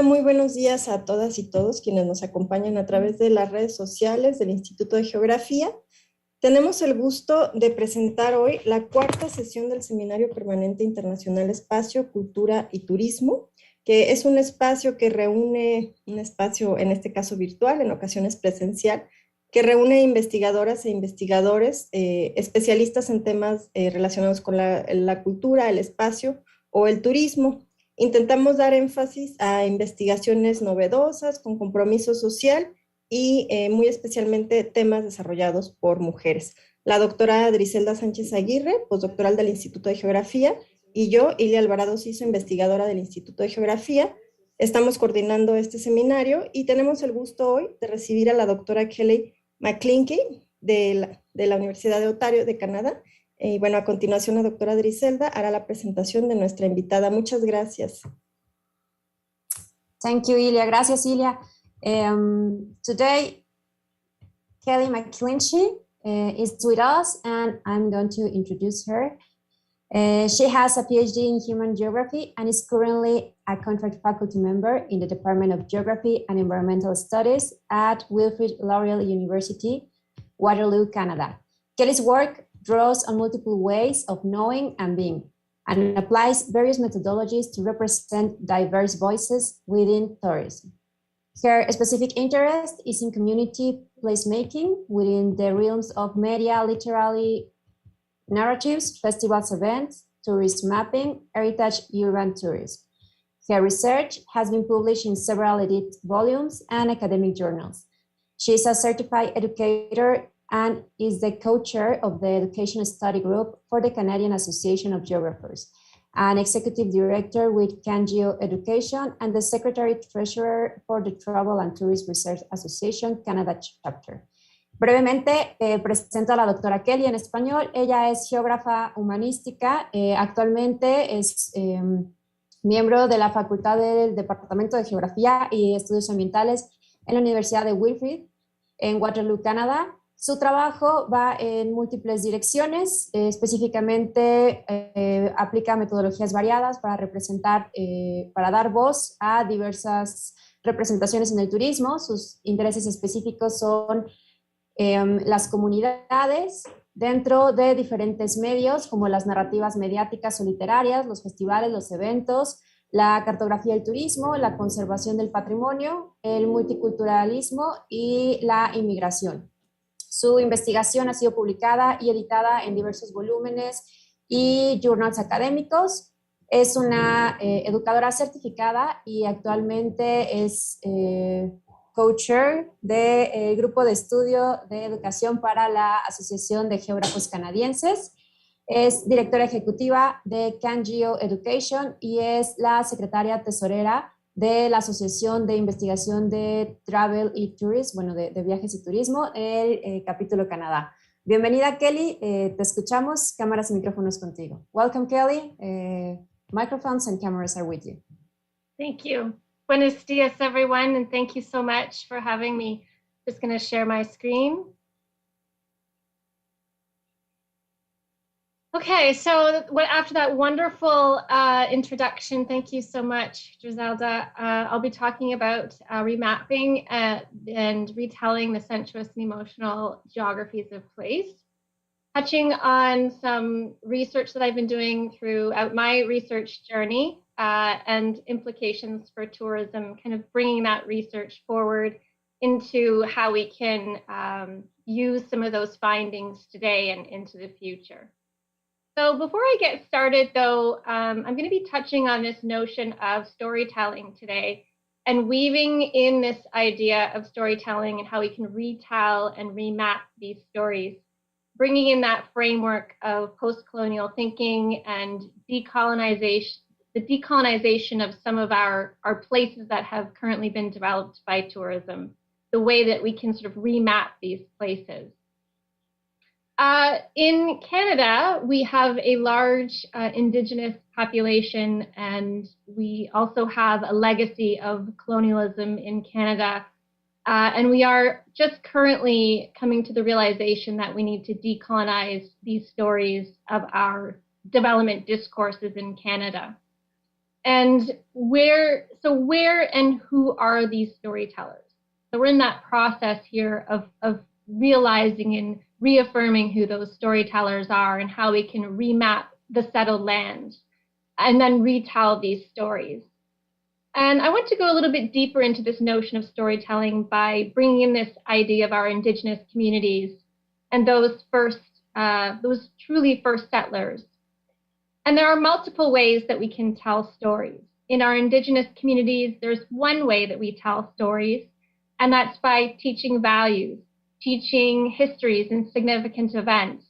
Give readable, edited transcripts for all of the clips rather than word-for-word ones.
Muy buenos días a todas y todos quienes nos acompañan a través de las redes sociales del Instituto de Geografía. Tenemos el gusto de presentar hoy la cuarta sesión del Seminario Permanente Internacional Espacio, Cultura y Turismo, que es un espacio que reúne, un espacio en este caso virtual, en ocasiones presencial, que reúne investigadoras e investigadores, especialistas en temas relacionados con la cultura, el espacio o el turismo. Intentamos dar énfasis a investigaciones novedosas, con compromiso social y muy especialmente temas desarrollados por mujeres. La doctora Driselda Sánchez Aguirre, postdoctoral del Instituto de Geografía, y yo, Ilia Alvarado Ciso, investigadora del Instituto de Geografía, estamos coordinando este seminario y tenemos el gusto hoy de recibir a la doctora Kelly McClinky de la Universidad de Ontario de Canadá. Y bueno, a continuación la doctora Driselda hará la presentación de nuestra invitada. Muchas gracias. Thank you, Ilia. Gracias, Ilia. Today, Kelly McClincy is with us, and I'm going to introduce her. She has a PhD in Human Geography and is currently a contract faculty member in the Department of Geography and Environmental Studies at Wilfrid Laurier University, Waterloo, Canada. Kelly's work draws on multiple ways of knowing and being, and applies various methodologies to represent diverse voices within tourism. Her specific interest is in community placemaking within the realms of media, literary narratives, festivals, events, tourist mapping, heritage, urban tourism. Her research has been published in several edited volumes and academic journals. She is a certified educator and is the co-chair of the Education Study Group for the Canadian Association of Geographers, an executive director with CanGeo Education, and the secretary-treasurer for the Travel and Tourist Research Association, Canada Chapter. Brevemente, presento a la doctora Kelly en español. Ella es geógrafa humanística, actualmente es miembro de la Facultad del Departamento de Geografía y Estudios Ambientales en la Universidad de Wilfrid, en Waterloo, Canadá. Su trabajo va en múltiples direcciones, específicamente aplica metodologías variadas para representar, para dar voz a diversas representaciones en el turismo. Sus intereses específicos son las comunidades dentro de diferentes medios, como las narrativas mediáticas o literarias, los festivales, los eventos, la cartografía del turismo, la conservación del patrimonio, el multiculturalismo y la inmigración. Su investigación ha sido publicada y editada en diversos volúmenes y journals académicos. Es una educadora certificada y actualmente es co-chair del grupo de estudio de educación para la Asociación de Geógrafos Canadienses. Es directora ejecutiva de CanGeo Education y es la secretaria tesorera de la Asociación de Investigación de Travel y Tourism, bueno, de viajes y turismo, el capítulo Canadá. Bienvenida, Kelly, te escuchamos, cámaras y micrófonos contigo. Welcome, Kelly, microphones and cameras are with you. Thank you. Buenos dias, everyone, and thank you so much for having me. Just going to share my screen. Okay, so after that wonderful introduction, thank you so much, Driselda. I'll be talking about remapping and retelling the sensuous and emotional geographies of place, touching on some research that I've been doing throughout my research journey and implications for tourism, kind of bringing that research forward into how we can use some of those findings today and into the future. So before I get started, though, I'm going to be touching on this notion of storytelling today and weaving in this idea of storytelling and how we can retell and remap these stories, bringing in that framework of post-colonial thinking and decolonization, the decolonization of some of our places that have currently been developed by tourism, the way that we can sort of remap these places. In Canada, we have a large Indigenous population, and we also have a legacy of colonialism in Canada. And we are just currently coming to the realization that we need to decolonize these stories of our development discourses in Canada. And where and who are these storytellers? So we're in that process here of realizing and reaffirming who those storytellers are and how we can remap the settled land and then retell these stories. And I want to go a little bit deeper into this notion of storytelling by bringing in this idea of our Indigenous communities and those truly first settlers. And there are multiple ways that we can tell stories. In our Indigenous communities, there's one way that we tell stories, and that's by teaching values, teaching histories and significant events,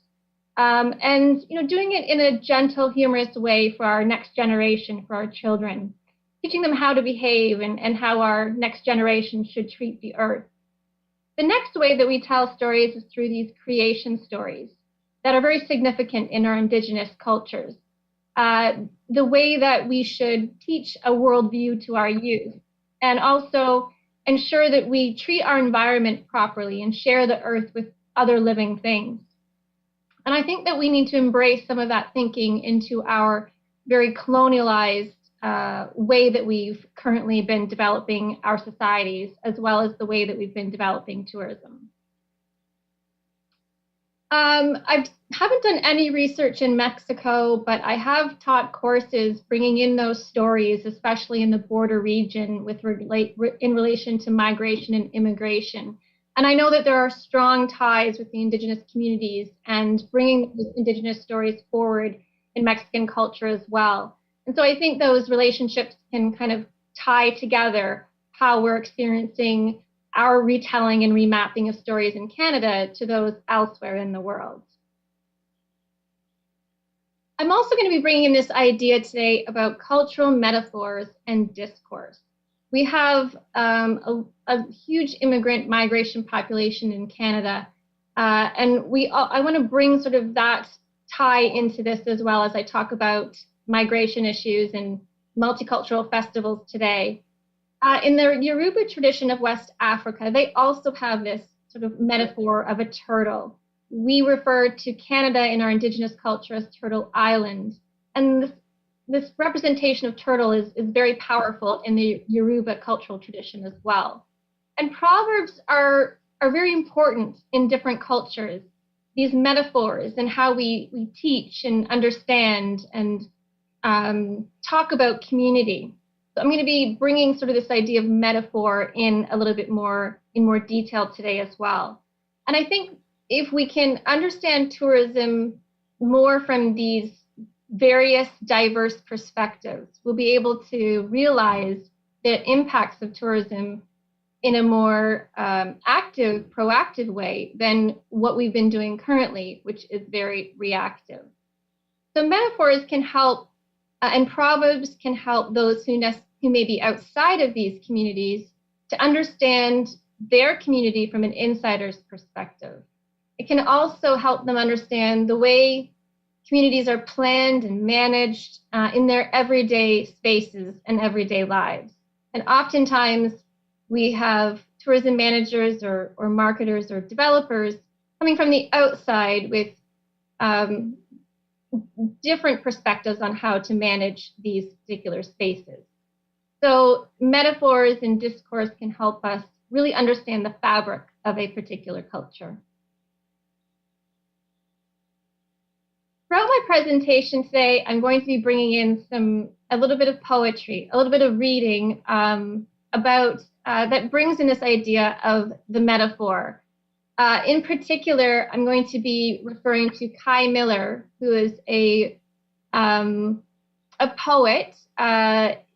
and doing it in a gentle, humorous way for our next generation, for our children, teaching them how to behave and how our next generation should treat the earth. The next way that we tell stories is through these creation stories that are very significant in our Indigenous cultures. The way that we should teach a worldview to our youth, and also ensure that we treat our environment properly and share the earth with other living things. And I think that we need to embrace some of that thinking into our very colonialized way that we've currently been developing our societies, as well as the way that we've been developing tourism. I haven't done any research in Mexico, but I have taught courses bringing in those stories, especially in the border region in relation to migration and immigration. And I know that there are strong ties with the Indigenous communities and bringing those Indigenous stories forward in Mexican culture as well. And so I think those relationships can kind of tie together how we're experiencing our retelling and remapping of stories in Canada to those elsewhere in the world. I'm also going to be bringing in this idea today about cultural metaphors and discourse. We have a huge immigrant migration population in Canada, and I want to bring sort of that tie into this as well as I talk about migration issues and multicultural festivals today. In the Yoruba tradition of West Africa, they also have this sort of metaphor of a turtle. We refer to Canada in our Indigenous culture as Turtle Island. And this representation of turtle is very powerful in the Yoruba cultural tradition as well. And proverbs are very important in different cultures. These metaphors and how we teach and understand and talk about community. So I'm going to be bringing sort of this idea of metaphor in a little bit more detail today as well. And I think if we can understand tourism more from these various diverse perspectives, we'll be able to realize the impacts of tourism in a more active, proactive way than what we've been doing currently, which is very reactive. So metaphors can help and proverbs can help those who may be outside of these communities to understand their community from an insider's perspective. It can also help them understand the way communities are planned and managed in their everyday spaces and everyday lives. And oftentimes we have tourism managers or marketers or developers coming from the outside with different perspectives on how to manage these particular spaces. So metaphors and discourse can help us really understand the fabric of a particular culture. Throughout my presentation today, I'm going to be bringing in a little bit of poetry, a little bit of reading that brings in this idea of the metaphor. In particular, I'm going to be referring to Kai Miller, who is a poet.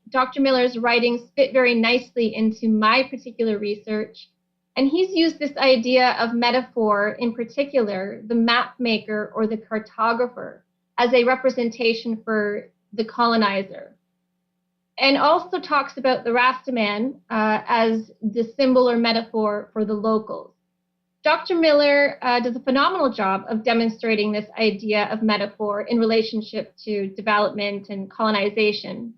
Dr. Miller's writings fit very nicely into my particular research. And he's used this idea of metaphor, in particular, the map maker or the cartographer, as a representation for the colonizer. And also talks about the Rastaman as the symbol or metaphor for the locals. Dr. Miller does a phenomenal job of demonstrating this idea of metaphor in relationship to development and colonization.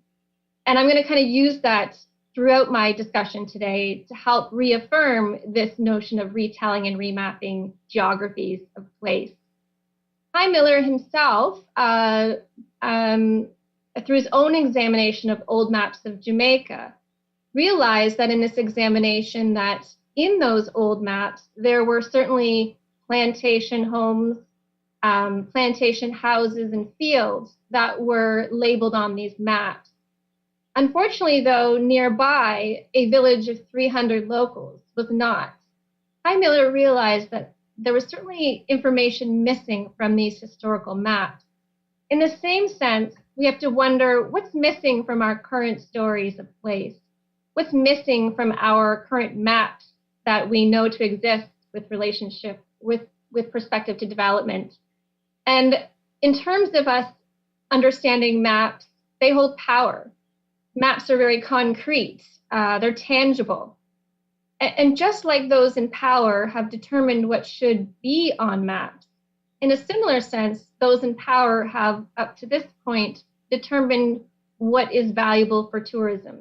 And I'm going to kind of use that throughout my discussion today to help reaffirm this notion of retelling and remapping geographies of place. Kai Miller himself through his own examination of old maps of Jamaica, realized that in this examination that in those old maps, there were certainly plantation homes, plantation houses and fields that were labeled on these maps. Unfortunately, though, nearby, a village of 300 locals was not. Kai Miller realized that there was certainly information missing from these historical maps. In the same sense, we have to wonder what's missing from our current stories of place. What's missing from our current maps that we know to exist with relationship, with perspective to development. And in terms of us understanding maps, they hold power. Maps are very concrete, they're tangible. And just like those in power have determined what should be on maps, in a similar sense, those in power have, up to this point, determined what is valuable for tourism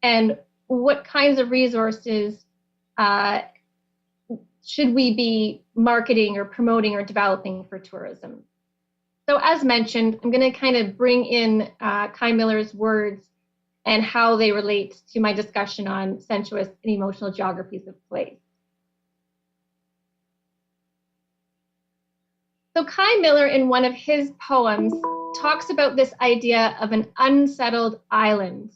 and what kinds of resources should we be marketing or promoting or developing for tourism. So as mentioned, I'm going to kind of bring in Kai Miller's words and how they relate to my discussion on sensuous and emotional geographies of place. So Kai Miller, in one of his poems, talks about this idea of an unsettled island.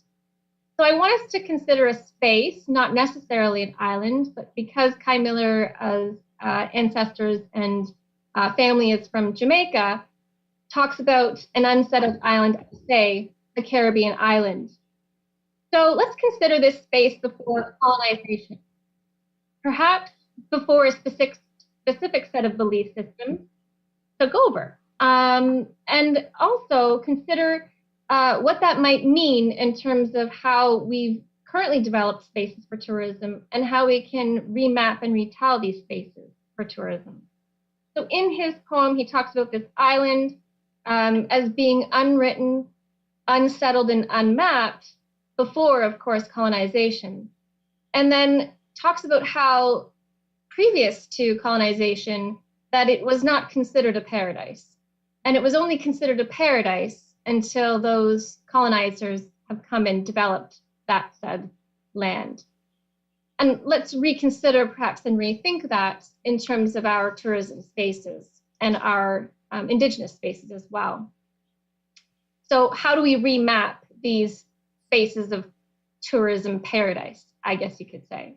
So I want us to consider a space, not necessarily an island, but because Kai Miller's ancestors and family is from Jamaica, talks about an unsettled island, say, the Caribbean island. So let's consider this space before colonization, perhaps before a specific set of belief systems took over. And also consider what that might mean in terms of how we've currently developed spaces for tourism and how we can remap and retell these spaces for tourism. So in his poem, he talks about this island as being unwritten, unsettled, and unmapped before, of course, colonization. And then talks about how previous to colonization, that it was not considered a paradise. And it was only considered a paradise until those colonizers have come and developed that said land. And let's reconsider perhaps and rethink that in terms of our tourism spaces and our indigenous spaces as well. So how do we remap these spaces of tourism paradise, I guess you could say?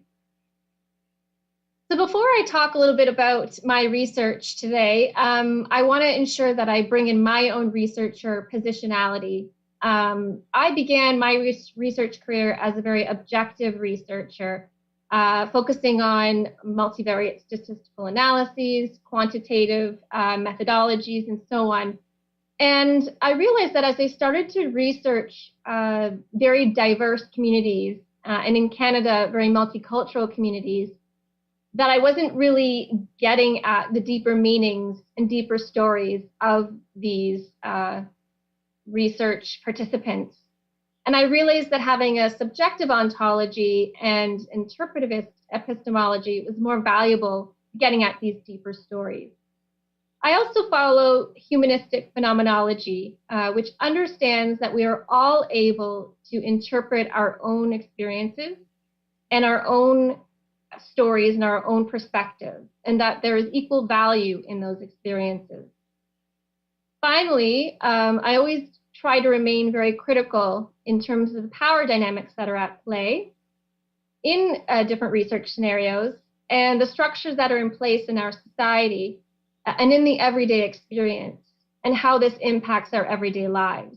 So before I talk a little bit about my research today, I want to ensure that I bring in my own research or positionality. I began my research career as a very objective researcher, focusing on multivariate statistical analyses, quantitative methodologies, and so on. And I realized that as I started to research very diverse communities, and in Canada, very multicultural communities, that I wasn't really getting at the deeper meanings and deeper stories of these research participants. And I realized that having a subjective ontology and interpretivist epistemology was more valuable getting at these deeper stories. I also follow humanistic phenomenology, which understands that we are all able to interpret our own experiences and our own stories and our own perspectives, and that there is equal value in those experiences. Finally, I always try to remain very critical in terms of the power dynamics that are at play in different research scenarios and the structures that are in place in our society and in the everyday experience and how this impacts our everyday lives.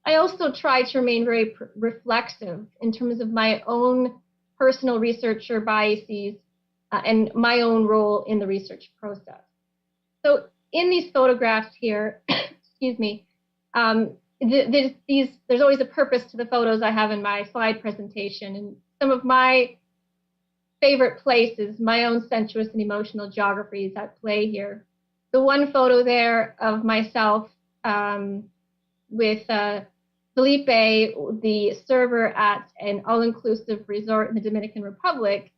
I also try to remain very reflexive in terms of my own personal researcher biases and my own role in the research process. So in these photographs here, excuse me, there's always a purpose to the photos I have in my slide presentation, and some of my favorite places, my own sensuous and emotional geographies at play here. The one photo there of myself with Felipe, the server at an all-inclusive resort in the Dominican Republic.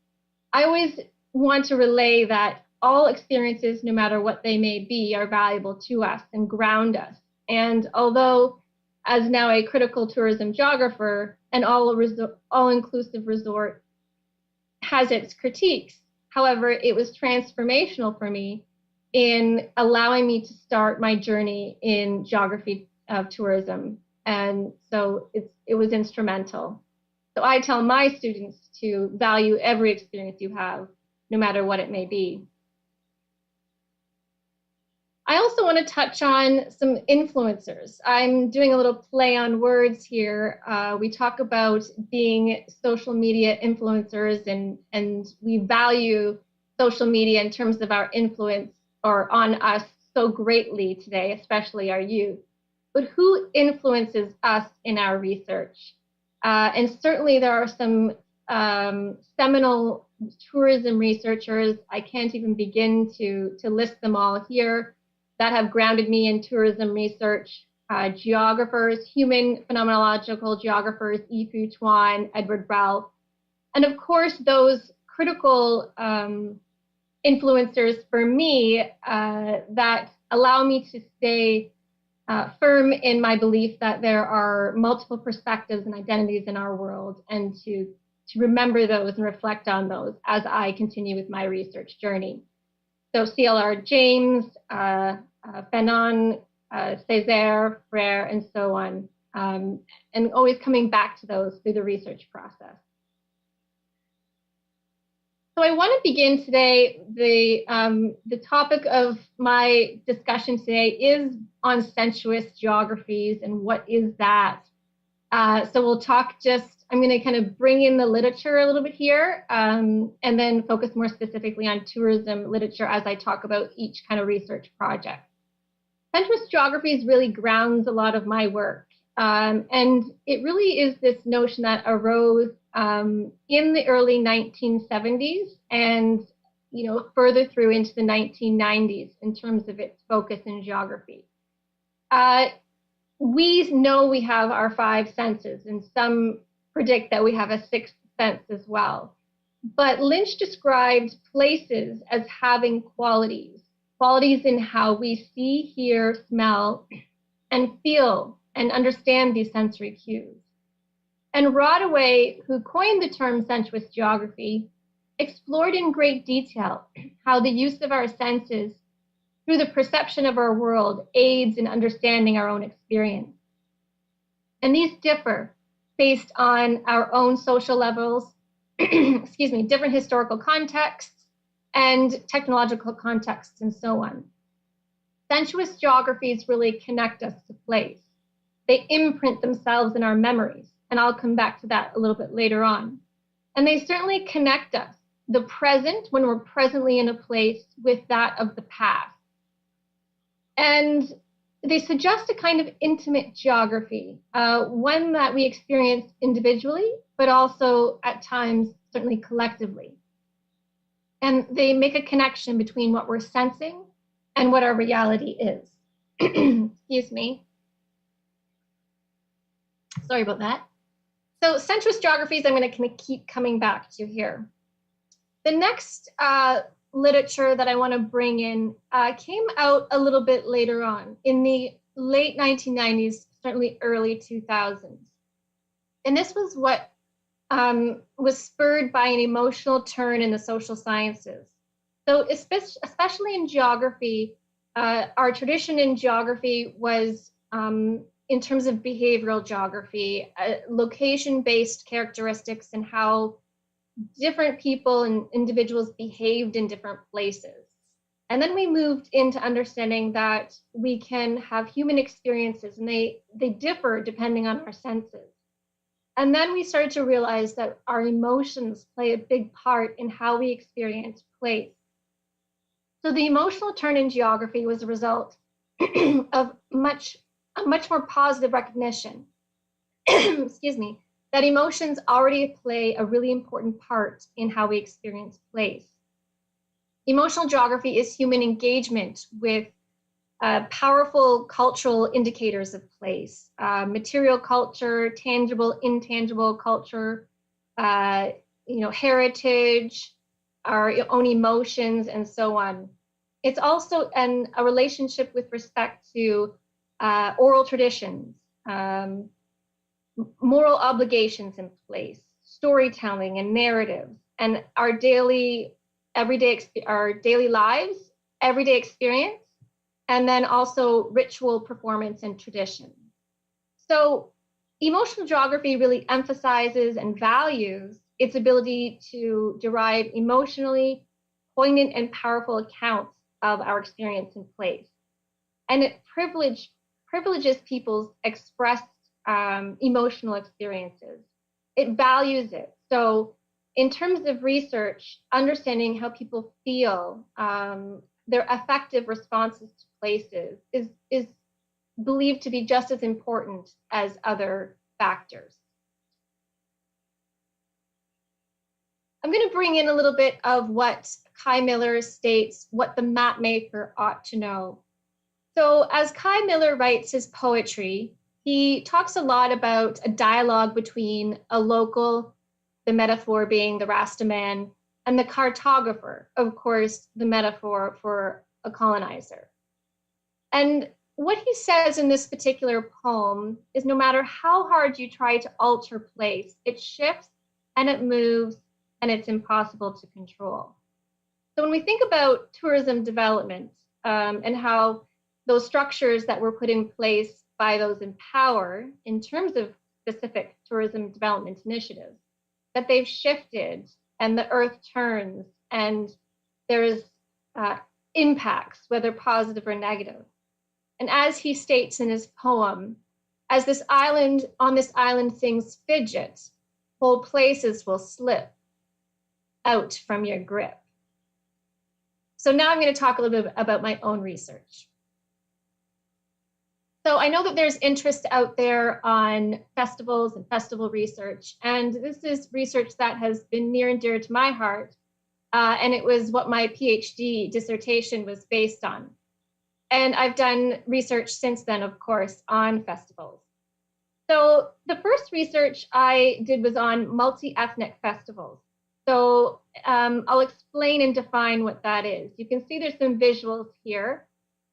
I always want to relay that all experiences, no matter what they may be, are valuable to us and ground us. And although as now a critical tourism geographer, an all-inclusive resort has its critiques. However, it was transformational for me in allowing me to start my journey in geography of tourism. And so it was instrumental. So I tell my students to value every experience you have, no matter what it may be. I also want to touch on some influencers. I'm doing a little play on words here. We talk about being social media influencers, and we value social media in terms of our influence or on us so greatly today, especially our youth. But who influences us in our research? And certainly there are some seminal tourism researchers, I can't even begin to list them all here, that have grounded me in tourism research. Geographers, human phenomenological geographers, Yifu Tuan, Edward Ralph, and of course those critical influencers for me that allow me to stay firm in my belief that there are multiple perspectives and identities in our world, and to remember those and reflect on those as I continue with my research journey. So CLR James, Fanon, Césaire, Frère, and so on, and always coming back to those through the research process. So I want to begin today, the topic of my discussion today is on sensuous geographies and what is that. So we'll talk I'm going to kind of bring in the literature a little bit here, and then focus more specifically on tourism literature as I talk about each kind of research project. Centrist geographies really grounds a lot of my work, and it really is this notion that arose in the early 1970s and further through into the 1990s in terms of its focus in geography. We know we have our 5 senses, and some predict that we have a 6th sense as well. But Lynch described places as having qualities in how we see, hear, smell, and feel and understand these sensory cues. And Rodaway, who coined the term sensuous geography, explored in great detail how the use of our senses through the perception of our world aids in understanding our own experience. And these differ based on our own social levels, different historical contexts and technological contexts and so on. Sensuous geographies really connect us to place. They imprint themselves in our memories, and I'll come back to that a little bit later on. And they certainly connect us, the present, when we're presently in a place, with that of the past. And they suggest a kind of intimate geography, one that we experience individually, but also at times, certainly collectively. And they make a connection between what we're sensing and what our reality is. Excuse me. Sorry about that. So centrist geographies, I'm going to keep coming back to here. The next literature that I want to bring in came out a little bit later on in the late 1990s, certainly early 2000s. And this was what was spurred by an emotional turn in the social sciences. So especially in geography, our tradition in geography was in terms of behavioral geography, location-based characteristics and how different people and individuals behaved in different places. And then we moved into understanding that we can have human experiences and they differ depending on our senses. And then we started to realize that our emotions play a big part in how we experience place. So the emotional turn in geography was a result of a much more positive recognition, excuse me, that emotions already play a really important part in how we experience place. Emotional geography is human engagement with powerful cultural indicators of place, material culture, tangible, intangible culture, heritage, our own emotions, and so on. It's also a relationship with respect to oral traditions, moral obligations in place, storytelling and narratives, and our daily lives, everyday experience, and then also ritual performance and tradition. So emotional geography really emphasizes and values its ability to derive emotionally poignant and powerful accounts of our experience in place. And it privileges people's expressed emotional experiences. It values it. So in terms of research, understanding how people feel, their affective responses to places is believed to be just as important as other factors. I'm going to bring in a little bit of what Kai Miller states what the map maker ought to know. So as Kai Miller writes his poetry, he talks a lot about a dialogue between a local, the metaphor being the Rastaman, and the cartographer, of course, the metaphor for a colonizer. And what he says in this particular poem is no matter how hard you try to alter place, it shifts and it moves and it's impossible to control. So when we think about tourism development and how those structures that were put in place by those in power in terms of specific tourism development initiatives, that they've shifted and the earth turns and there's impacts, whether positive or negative. And as he states in his poem, as this island, on this island things fidget, whole places will slip out from your grip. So now I'm going to talk a little bit about my own research. So I know that there's interest out there on festivals and festival research, and this is research that has been near and dear to my heart, and it was what my PhD dissertation was based on. And I've done research since then, of course, on festivals. So the first research I did was on multi-ethnic festivals. So I'll explain and define what that is. You can see there's some visuals here.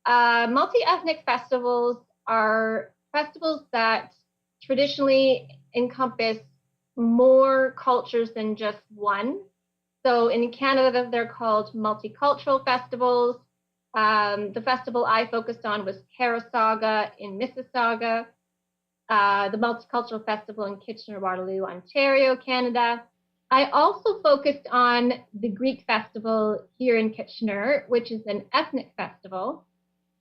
Multi-ethnic festivals are festivals that traditionally encompass more cultures than just one. So in Canada, they're called multicultural festivals. The festival I focused on was Carasaga in Mississauga, the Multicultural Festival in Kitchener-Waterloo, Ontario, Canada. I also focused on the Greek Festival here in Kitchener, which is an ethnic festival,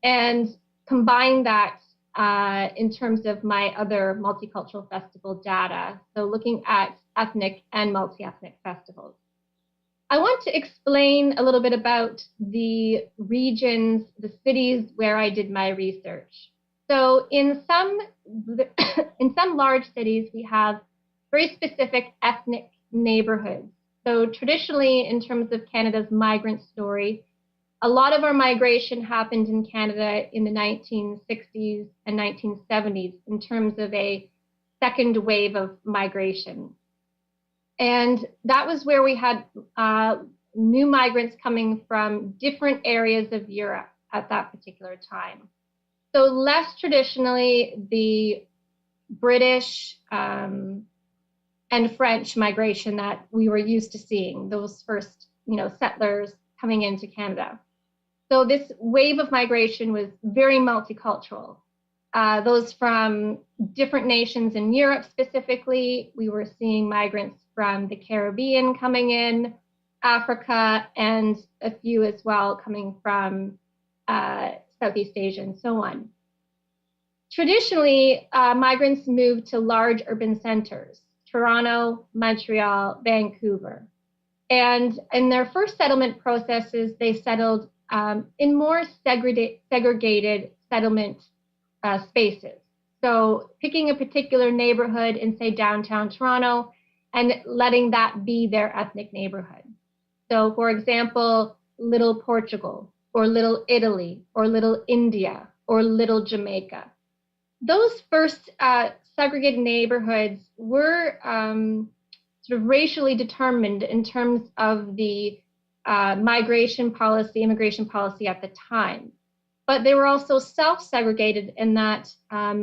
and combined that in terms of my other multicultural festival data, so looking at ethnic and multi-ethnic festivals. I want to explain a little bit about the regions, the cities where I did my research. So in some large cities, we have very specific ethnic neighborhoods. So traditionally, in terms of Canada's migrant story, a lot of our migration happened in Canada in the 1960s and 1970s in terms of a second wave of migration. And that was where we had new migrants coming from different areas of Europe at that particular time. So less traditionally, the British and French migration that we were used to seeing, those first, settlers coming into Canada. So this wave of migration was very multicultural. Those from different nations in Europe specifically. We were seeing migrants from the Caribbean coming in, Africa, and a few as well coming from Southeast Asia and so on. Traditionally, migrants moved to large urban centers, Toronto, Montreal, Vancouver. And in their first settlement processes, they settled in more segregated settlement spaces. So picking a particular neighborhood in, say, downtown Toronto and letting that be their ethnic neighborhood. So for example, Little Portugal, or Little Italy, or Little India, or Little Jamaica. Those first segregated neighborhoods were sort of racially determined in terms of the immigration policy at the time. But they were also self-segregated in that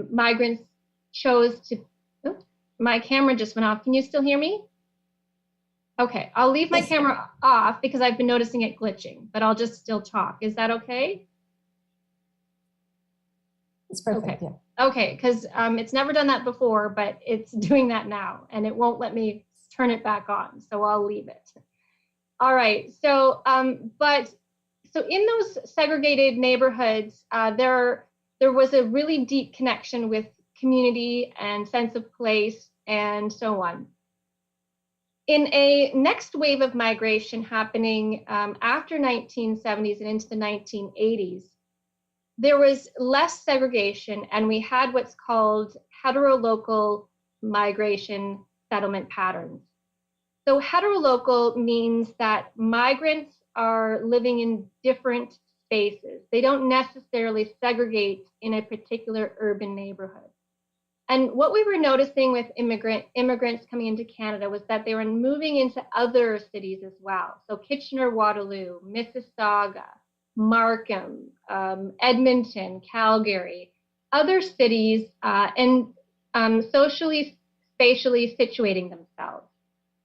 migrants chose to, oh, my camera just went off. Can you still hear me? Okay, I'll leave my camera off because I've been noticing it glitching, but I'll just still talk. Is that okay? It's perfect, okay. Yeah. Okay, because it's never done that before, but it's doing that now, and it won't let me turn it back on, so I'll leave it. All right, so, so in those segregated neighborhoods, there was a really deep connection with community and sense of place and so on. In a next wave of migration happening after 1970s and into the 1980s, there was less segregation, and we had what's called heterolocal migration settlement patterns. So heterolocal means that migrants are living in different spaces. They don't necessarily segregate in a particular urban neighborhood. And what we were noticing with immigrants coming into Canada was that they were moving into other cities as well. So Kitchener, Waterloo, Mississauga, Markham, Edmonton, Calgary, other cities, and socially, spatially situating themselves.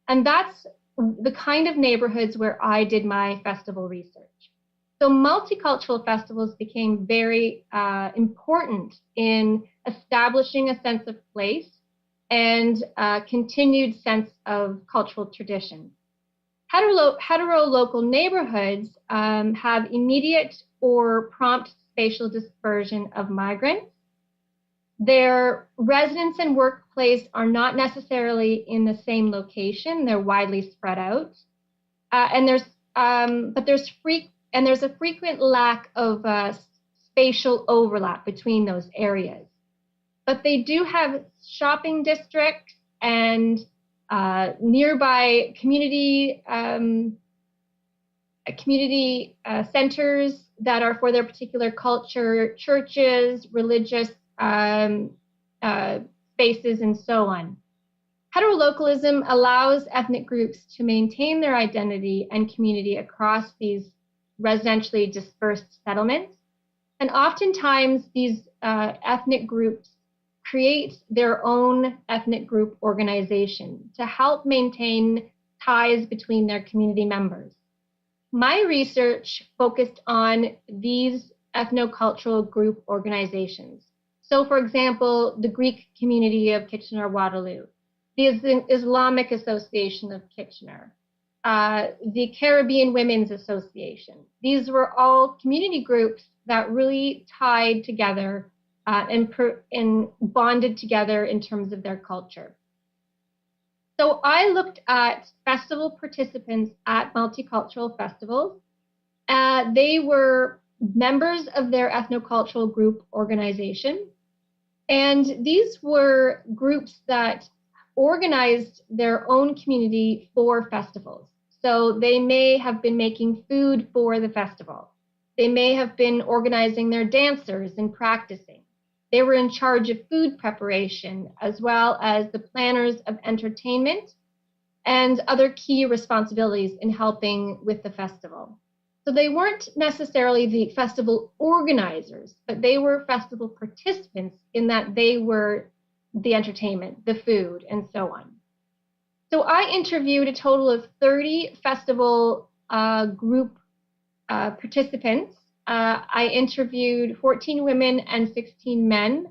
And that's the kind of neighborhoods where I did my festival research. So multicultural festivals became very important in establishing a sense of place and a continued sense of cultural tradition. Heterolocal neighborhoods have immediate or prompt spatial dispersion of migrants. Their residence and workplace are not necessarily in the same location. They're widely spread out. And there's a frequent lack of spatial overlap between those areas. But they do have shopping districts and nearby community centers that are for their particular culture, churches, religious spaces, and so on. Heterolocalism allows ethnic groups to maintain their identity and community across these residentially dispersed settlements. And oftentimes these ethnic groups create their own ethnic group organization to help maintain ties between their community members. My research focused on these ethnocultural group organizations. So for example, the Greek community of Kitchener-Waterloo, the Islamic Association of Kitchener, the Caribbean Women's Association. These were all community groups that really tied together and bonded together in terms of their culture. So I looked at festival participants at multicultural festivals. They were members of their ethnocultural group organization. And these were groups that organized their own community for festivals. So they may have been making food for the festival. They may have been organizing their dancers and practicing. They were in charge of food preparation, as well as the planners of entertainment and other key responsibilities in helping with the festival. So they weren't necessarily the festival organizers, but they were festival participants in that they were the entertainment, the food, and so on. So I interviewed a total of 30 festival group participants. I interviewed 14 women and 16 men.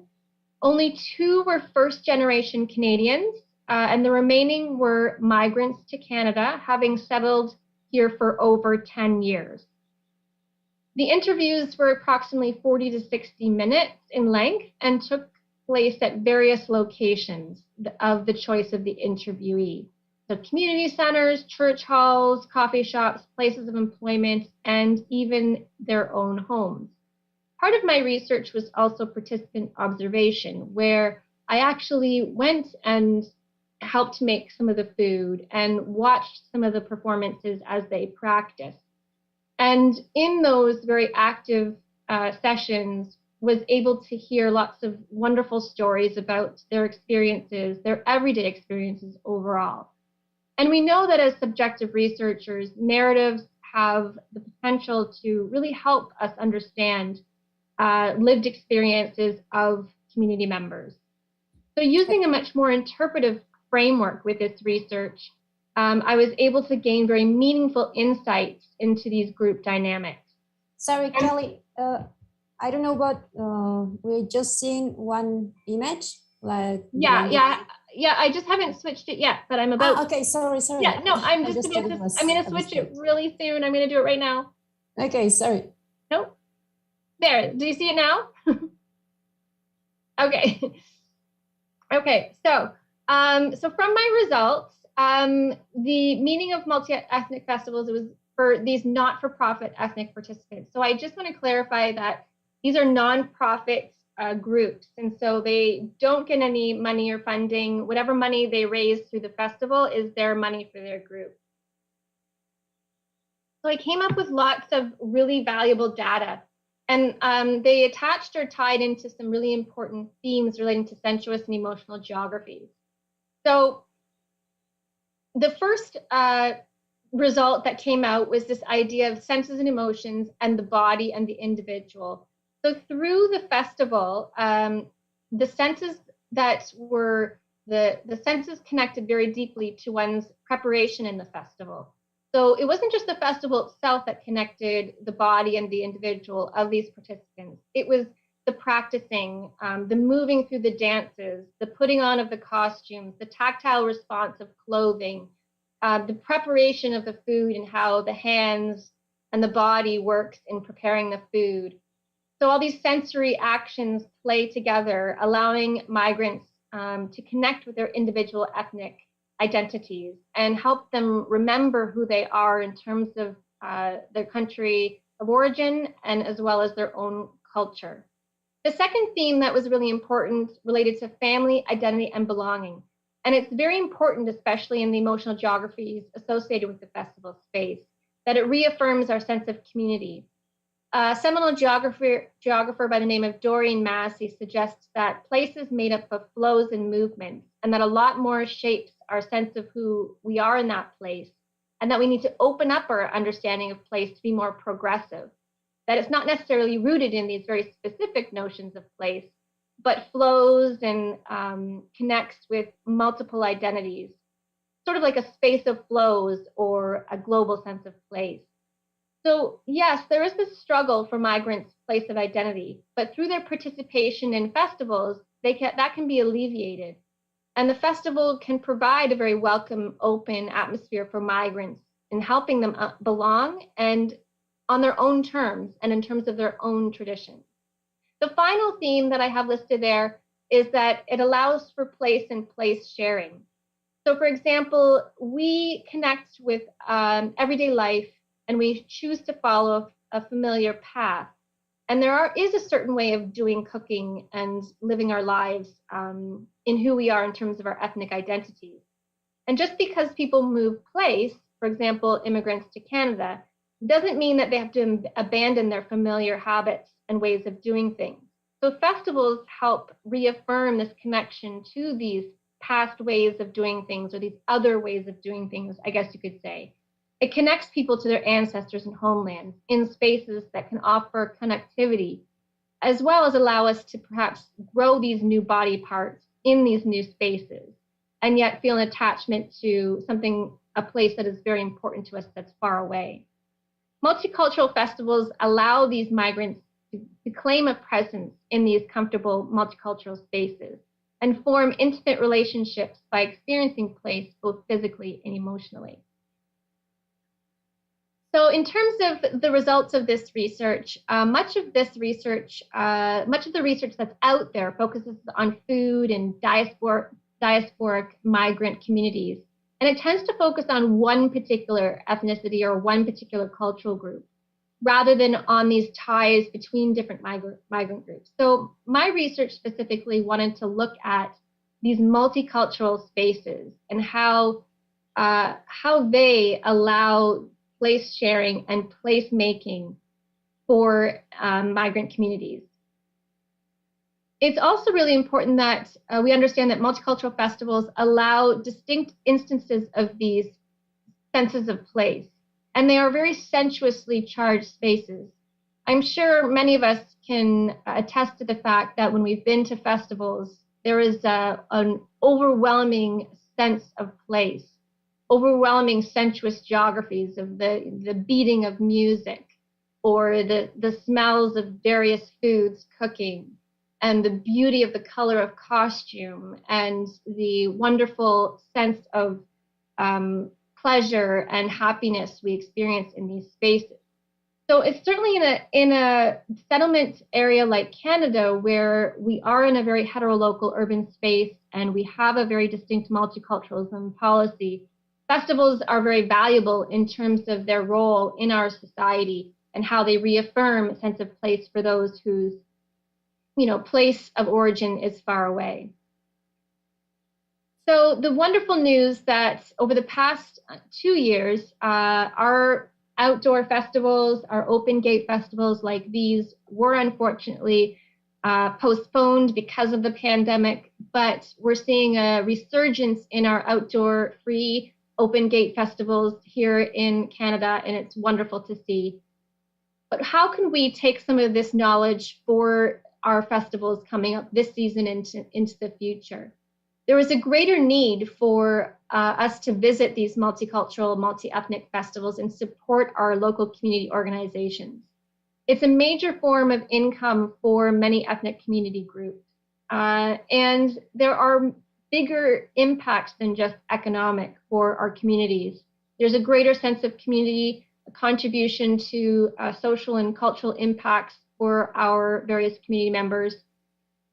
Only 2 were first-generation Canadians, and the remaining were migrants to Canada, having settled here for over 10 years. The interviews were approximately 40 to 60 minutes in length and took place at various locations of the choice of the interviewee. So community centers, church halls, coffee shops, places of employment, and even their own homes. Part of my research was also participant observation, where I actually went and helped make some of the food and watched some of the performances as they practiced. And in those very active sessions, was able to hear lots of wonderful stories about their experiences, their everyday experiences overall. And we know that as subjective researchers, narratives have the potential to really help us understand lived experiences of community members. So using a much more interpretive framework with this research, I was able to gain very meaningful insights into these group dynamics. Sorry, Kelly, I don't know what, we're just seeing one image. Like yeah, I just haven't switched it yet, but I'm about. Okay, sorry. Yeah, no, I'm just about to. I'm going to switch it really soon. I'm going to do it right now. Okay, sorry. Nope. There. Do you see it now? Okay. Okay. So, from my results, the meaning of multi-ethnic festivals, it was for these not-for-profit ethnic participants. So I just want to clarify that these are non-profit groups, and so they don't get any money or funding. Whatever money they raise through the festival is their money for their group. So I came up with lots of really valuable data, and they attached or tied into some really important themes relating to sensuous and emotional geographies. So the first result that came out was this idea of senses and emotions and the body and the individual. So through the festival, the senses that were the senses connected very deeply to one's preparation in the festival. So it wasn't just the festival itself that connected the body and the individual of these participants. It was the practicing, the moving through the dances, the putting on of the costumes, the tactile response of clothing, the preparation of the food and how the hands and the body works in preparing the food. So all these sensory actions play together, allowing migrants to connect with their individual ethnic identities and help them remember who they are in terms of their country of origin and as well as their own culture. The second theme that was really important related to family, identity, and belonging. And it's very important, especially in the emotional geographies associated with the festival space, that it reaffirms our sense of community. A seminal geographer by the name of Doreen Massey suggests that place is made up of flows and movements, and that a lot more shapes our sense of who we are in that place, and that we need to open up our understanding of place to be more progressive, that it's not necessarily rooted in these very specific notions of place, but flows and connects with multiple identities, sort of like a space of flows or a global sense of place. So yes, there is this struggle for migrants' place of identity, but through their participation in festivals, that can be alleviated. And the festival can provide a very welcome, open atmosphere for migrants in helping them belong and on their own terms and in terms of their own traditions. The final theme that I have listed there is that it allows for place and place sharing. So for example, we connect with everyday life and we choose to follow a familiar path. And there is a certain way of doing cooking and living our lives in who we are in terms of our ethnic identities. And just because people move place, for example, immigrants to Canada, doesn't mean that they have to abandon their familiar habits and ways of doing things. So festivals help reaffirm this connection to these past ways of doing things or these other ways of doing things, I guess you could say. It connects people to their ancestors and homelands in spaces that can offer connectivity, as well as allow us to perhaps grow these new body parts in these new spaces, and yet feel an attachment to a place that is very important to us that's far away. Multicultural festivals allow these migrants to claim a presence in these comfortable multicultural spaces and form intimate relationships by experiencing place both physically and emotionally. So in terms of the results of this research, much of the research that's out there focuses on food and diasporic migrant communities. And it tends to focus on one particular ethnicity or one particular cultural group, rather than on these ties between different migrant groups. So my research specifically wanted to look at these multicultural spaces and how they allow place sharing and place making for migrant communities. It's also really important that we understand that multicultural festivals allow distinct instances of these senses of place, and they are very sensuously charged spaces. I'm sure many of us can attest to the fact that when we've been to festivals, There is an overwhelming sense of place, overwhelming sensuous geographies of the beating of music, or the smells of various foods cooking, and the beauty of the color of costume, and the wonderful sense of pleasure and happiness we experience in these spaces. So it's certainly in a settlement area like Canada, where we are in a very heterolocal urban space and we have a very distinct multiculturalism policy. Festivals are very valuable in terms of their role in our society and how they reaffirm a sense of place for those whose, place of origin is far away. So the wonderful news that over the past 2 years, our outdoor festivals, our open gate festivals like these were unfortunately postponed because of the pandemic, but we're seeing a resurgence in our outdoor free open gate festivals here in Canada, and it's wonderful to see. But how can we take some of this knowledge for our festivals coming up this season into the future? There is a greater need for us to visit these multicultural, multi-ethnic festivals and support our local community organizations. It's a major form of income for many ethnic community groups. And there are bigger impacts than just economic for our communities. There's a greater sense of community, a contribution to social and cultural impacts for our various community members.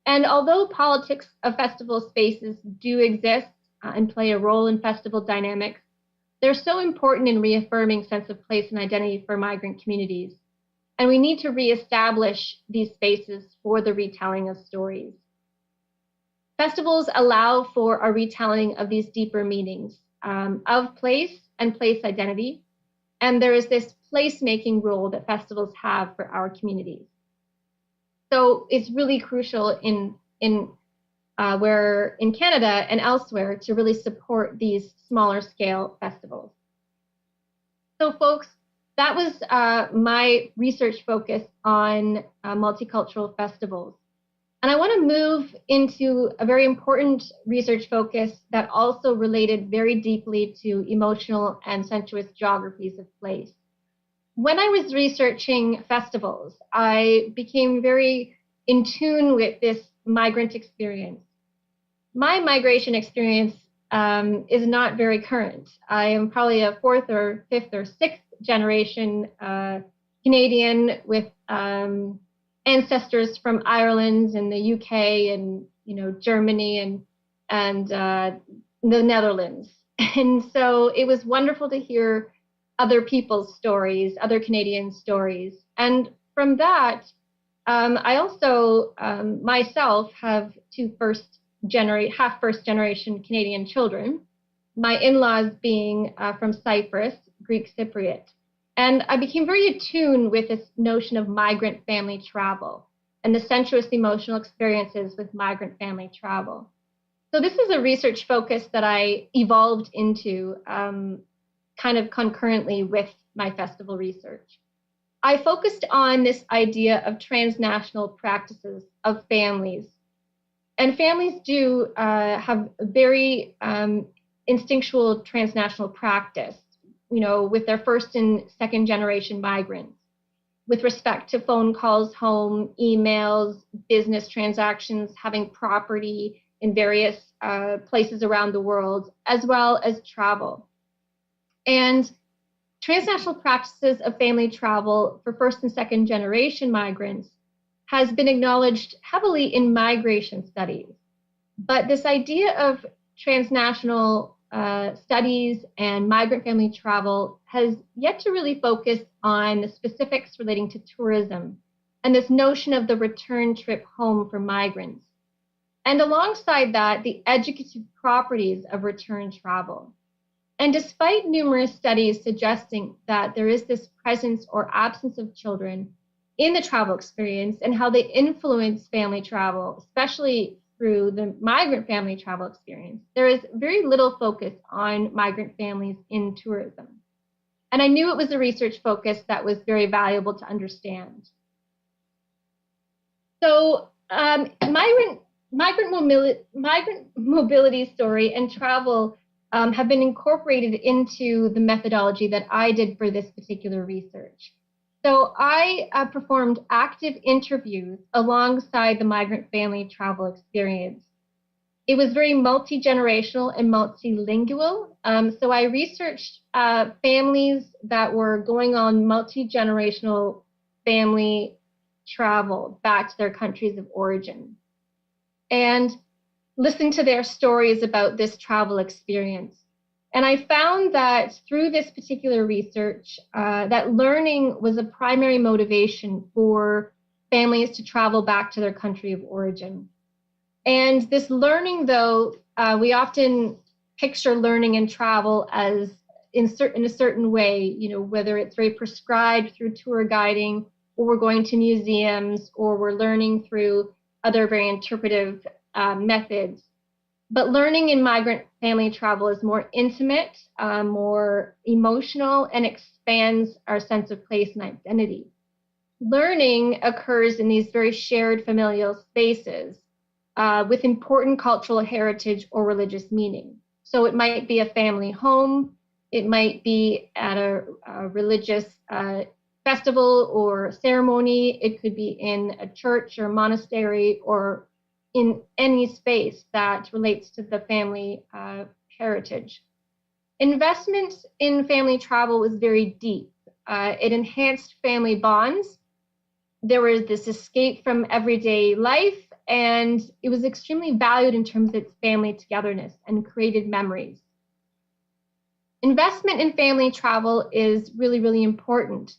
And although politics of festival spaces do exist and play a role in festival dynamics, they're so important in reaffirming sense of place and identity for migrant communities. And we need to reestablish these spaces for the retelling of stories. Festivals allow for a retelling of these deeper meanings of place and place identity. And there is this place-making role that festivals have for our communities. So it's really crucial in Canada and elsewhere to really support these smaller scale festivals. So folks, that was my research focus on multicultural festivals. And I want to move into a very important research focus that also related very deeply to emotional and sensuous geographies of place. When I was researching festivals, I became very in tune with this migrant experience. My migration experience is not very current. I am probably a 4th or 5th or 6th generation Canadian with ancestors from Ireland and the UK and Germany and the Netherlands. And so it was wonderful to hear other people's stories, other Canadian stories. And from that, I also myself have half first generation Canadian children, my in-laws being from Cypress, Greek Cypriot. And I became very attuned with this notion of migrant family travel and the sensuous emotional experiences with migrant family travel. So this is a research focus that I evolved into kind of concurrently with my festival research. I focused on this idea of transnational practices of families. And families do have very instinctual transnational practice, with their first and second generation migrants, with respect to phone calls home, emails, business transactions, having property in various places around the world, as well as travel. And transnational practices of family travel for first and second generation migrants has been acknowledged heavily in migration studies. But this idea of transnational studies and migrant family travel has yet to really focus on the specifics relating to tourism and this notion of the return trip home for migrants. And alongside that, the educative properties of return travel. And despite numerous studies suggesting that there is this presence or absence of children in the travel experience and how they influence family travel, especially through the migrant family travel experience, there is very little focus on migrant families in tourism. And I knew it was a research focus that was very valuable to understand. So migrant migrant mobility, and travel have been incorporated into the methodology that I did for this particular research. So I performed active interviews alongside the migrant family travel experience. It was very multi-generational and multilingual. So I researched families that were going on multi-generational family travel back to their countries of origin, and listened to their stories about this travel experience. And I found that through this particular research, that learning was a primary motivation for families to travel back to their country of origin. And this learning, though, we often picture learning and travel as in a certain way, you know, whether it's very prescribed through tour guiding, or we're going to museums, or we're learning through other very interpretive methods. But learning in migrant family travel is more intimate, more emotional, and expands our sense of place and identity. Learning occurs in these very shared familial spaces with important cultural heritage or religious meaning. So it might be a family home, it might be at a religious festival or ceremony, it could be in a church or monastery, or in any space that relates to the family heritage. Investment in family travel was very deep. It enhanced family bonds. There was this escape from everyday life, and it was extremely valued in terms of its family togetherness and created memories. Investment in family travel is really, really important.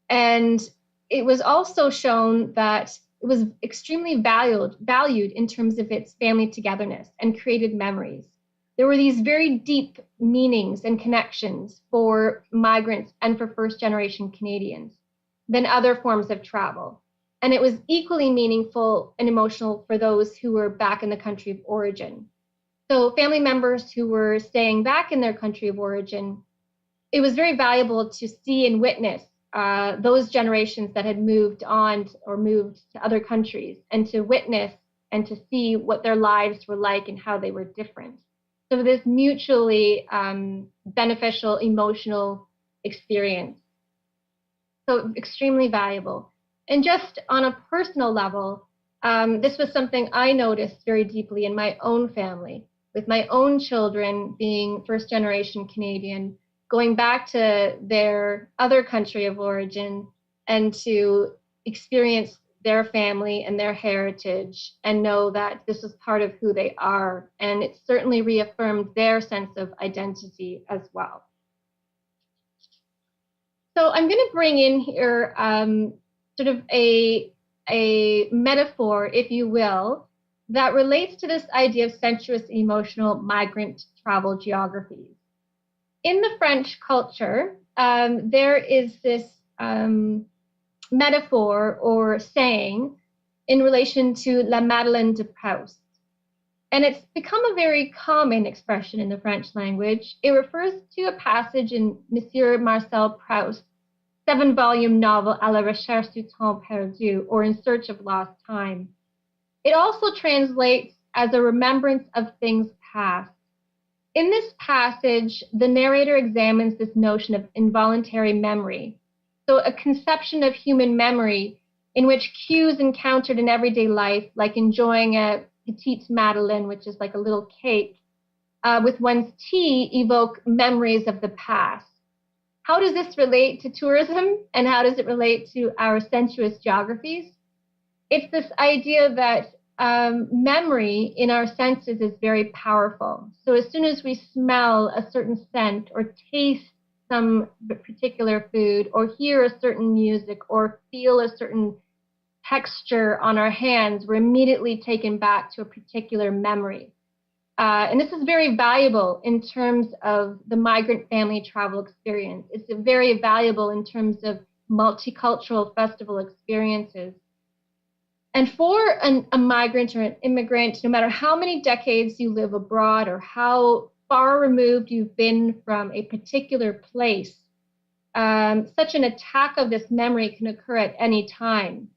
And it was also shown that it was extremely valued in terms of its family togetherness and created memories. There were these very deep meanings and connections for migrants and for first-generation Canadians than other forms of travel. And it was equally meaningful and emotional for those who were back in the country of origin. So family members who were staying back in their country of origin, it was very valuable to see and witness those generations that had moved on or moved to other countries, and to witness and to see what their lives were like and how they were different. So this mutually beneficial emotional experience. So extremely valuable. And just on a personal level, this was something I noticed very deeply in my own family, with my own children being first-generation Canadian, going back to their other country of origin and to experience their family and their heritage and know that this is part of who they are. And it certainly reaffirmed their sense of identity as well. So I'm going to bring in here sort of a metaphor, if you will, that relates to this idea of sensuous emotional migrant travel geographies. In the French culture, there is this metaphor or saying in relation to La Madeleine de Proust. And it's become a very common expression in the French language. It refers to a passage in Monsieur Marcel Proust's 7-volume novel À la recherche du temps perdu, or In Search of Lost Time. It also translates as a remembrance of things past. In this passage, the narrator examines this notion of involuntary memory. So a conception of human memory in which cues encountered in everyday life, like enjoying a petite madeleine, which is like a little cake, with one's tea, evoke memories of the past. How does this relate to tourism, and how does it relate to our sensuous geographies? It's this idea that memory in our senses is very powerful. So as soon as we smell a certain scent or taste some particular food or hear a certain music or feel a certain texture on our hands, we're immediately taken back to a particular memory. And this is very valuable in terms of the migrant family travel experience. It's very valuable in terms of multicultural festival experiences. And for a migrant or an immigrant, no matter how many decades you live abroad or how far removed you've been from a particular place, such an attack of this memory can occur at any time.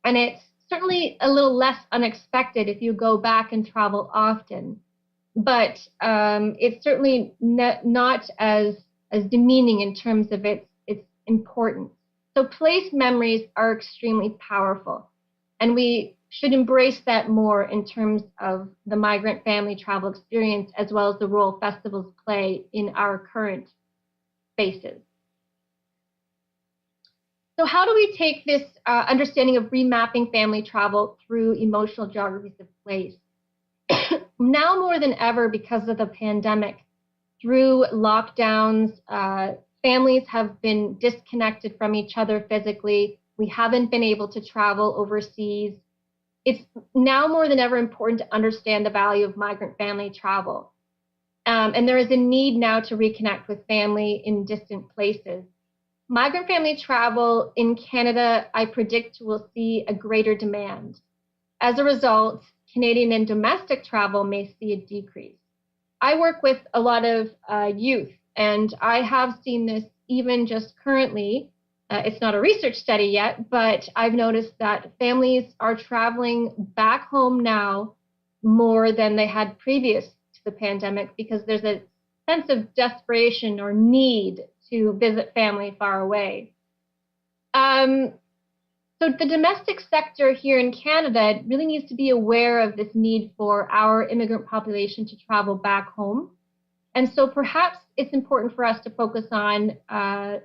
And it's certainly a little less unexpected if you go back and travel often, but it's certainly not as demeaning in terms of its importance. So place memories are extremely powerful, and we should embrace that more in terms of the migrant family travel experience, as well as the role festivals play in our current spaces. So how do we take this understanding of remapping family travel through emotional geographies of place? Now more than ever, because of the pandemic, through lockdowns, families have been disconnected from each other physically. We haven't been able to travel overseas. It's now more than ever important to understand the value of migrant family travel. And there is a need now to reconnect with family in distant places. Migrant family travel in Canada, I predict, will see a greater demand. As a result, Canadian and domestic travel may see a decrease. I work with a lot of youth, and I have seen this even just currently. It's not a research study yet, but I've noticed that families are traveling back home now more than they had previous to the pandemic, because there's a sense of desperation or need to visit family far away. So the domestic sector here in Canada really needs to be aware of this need for our immigrant population to travel back home. And so perhaps it's important for us to focus on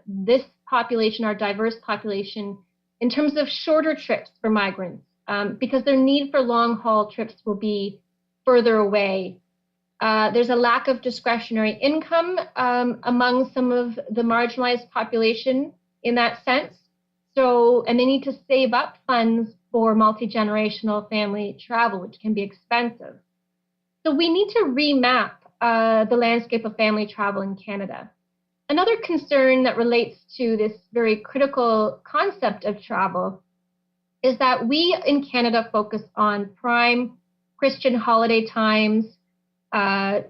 this population, our diverse population, in terms of shorter trips for migrants, because their need for long-haul trips will be further away. There's a lack of discretionary income among some of the marginalized population in that sense. So, and they need to save up funds for multi-generational family travel, which can be expensive. So we need to remap the landscape of family travel in Canada. Another concern that relates to this very critical concept of travel is that we in Canada focus on prime Christian holiday times,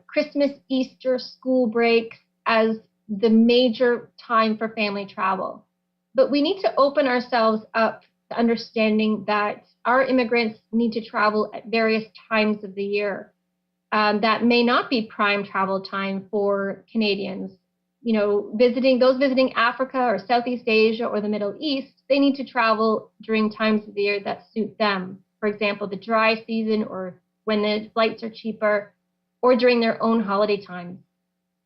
Christmas, Easter, school breaks as the major time for family travel. But we need to open ourselves up to understanding that our immigrants need to travel at various times of the year. That may not be prime travel time for Canadians. You know, those visiting Africa or Southeast Asia or the Middle East, they need to travel during times of the year that suit them. For example, the dry season, or when the flights are cheaper, or during their own holiday times.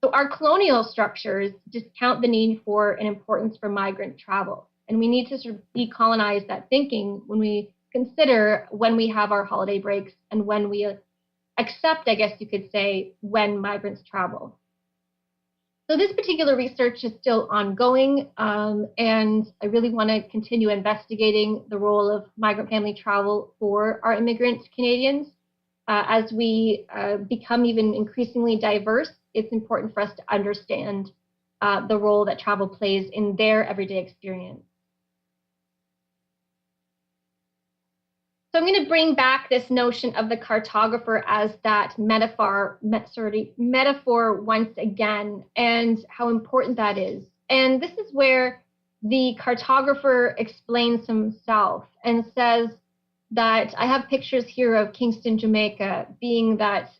So our colonial structures discount the need for and importance for migrant travel. And we need to sort of decolonize that thinking when we consider when we have our holiday breaks and when we accept, I guess you could say, when migrants travel. So this particular research is still ongoing, and I really want to continue investigating the role of migrant family travel for our immigrant Canadians. As we become even increasingly diverse, it's important for us to understand the role that travel plays in their everyday experience. So I'm going to bring back this notion of the cartographer as that metaphor once again, and how important that is. And this is where the cartographer explains himself and says that I have pictures here of Kingston, Jamaica, being that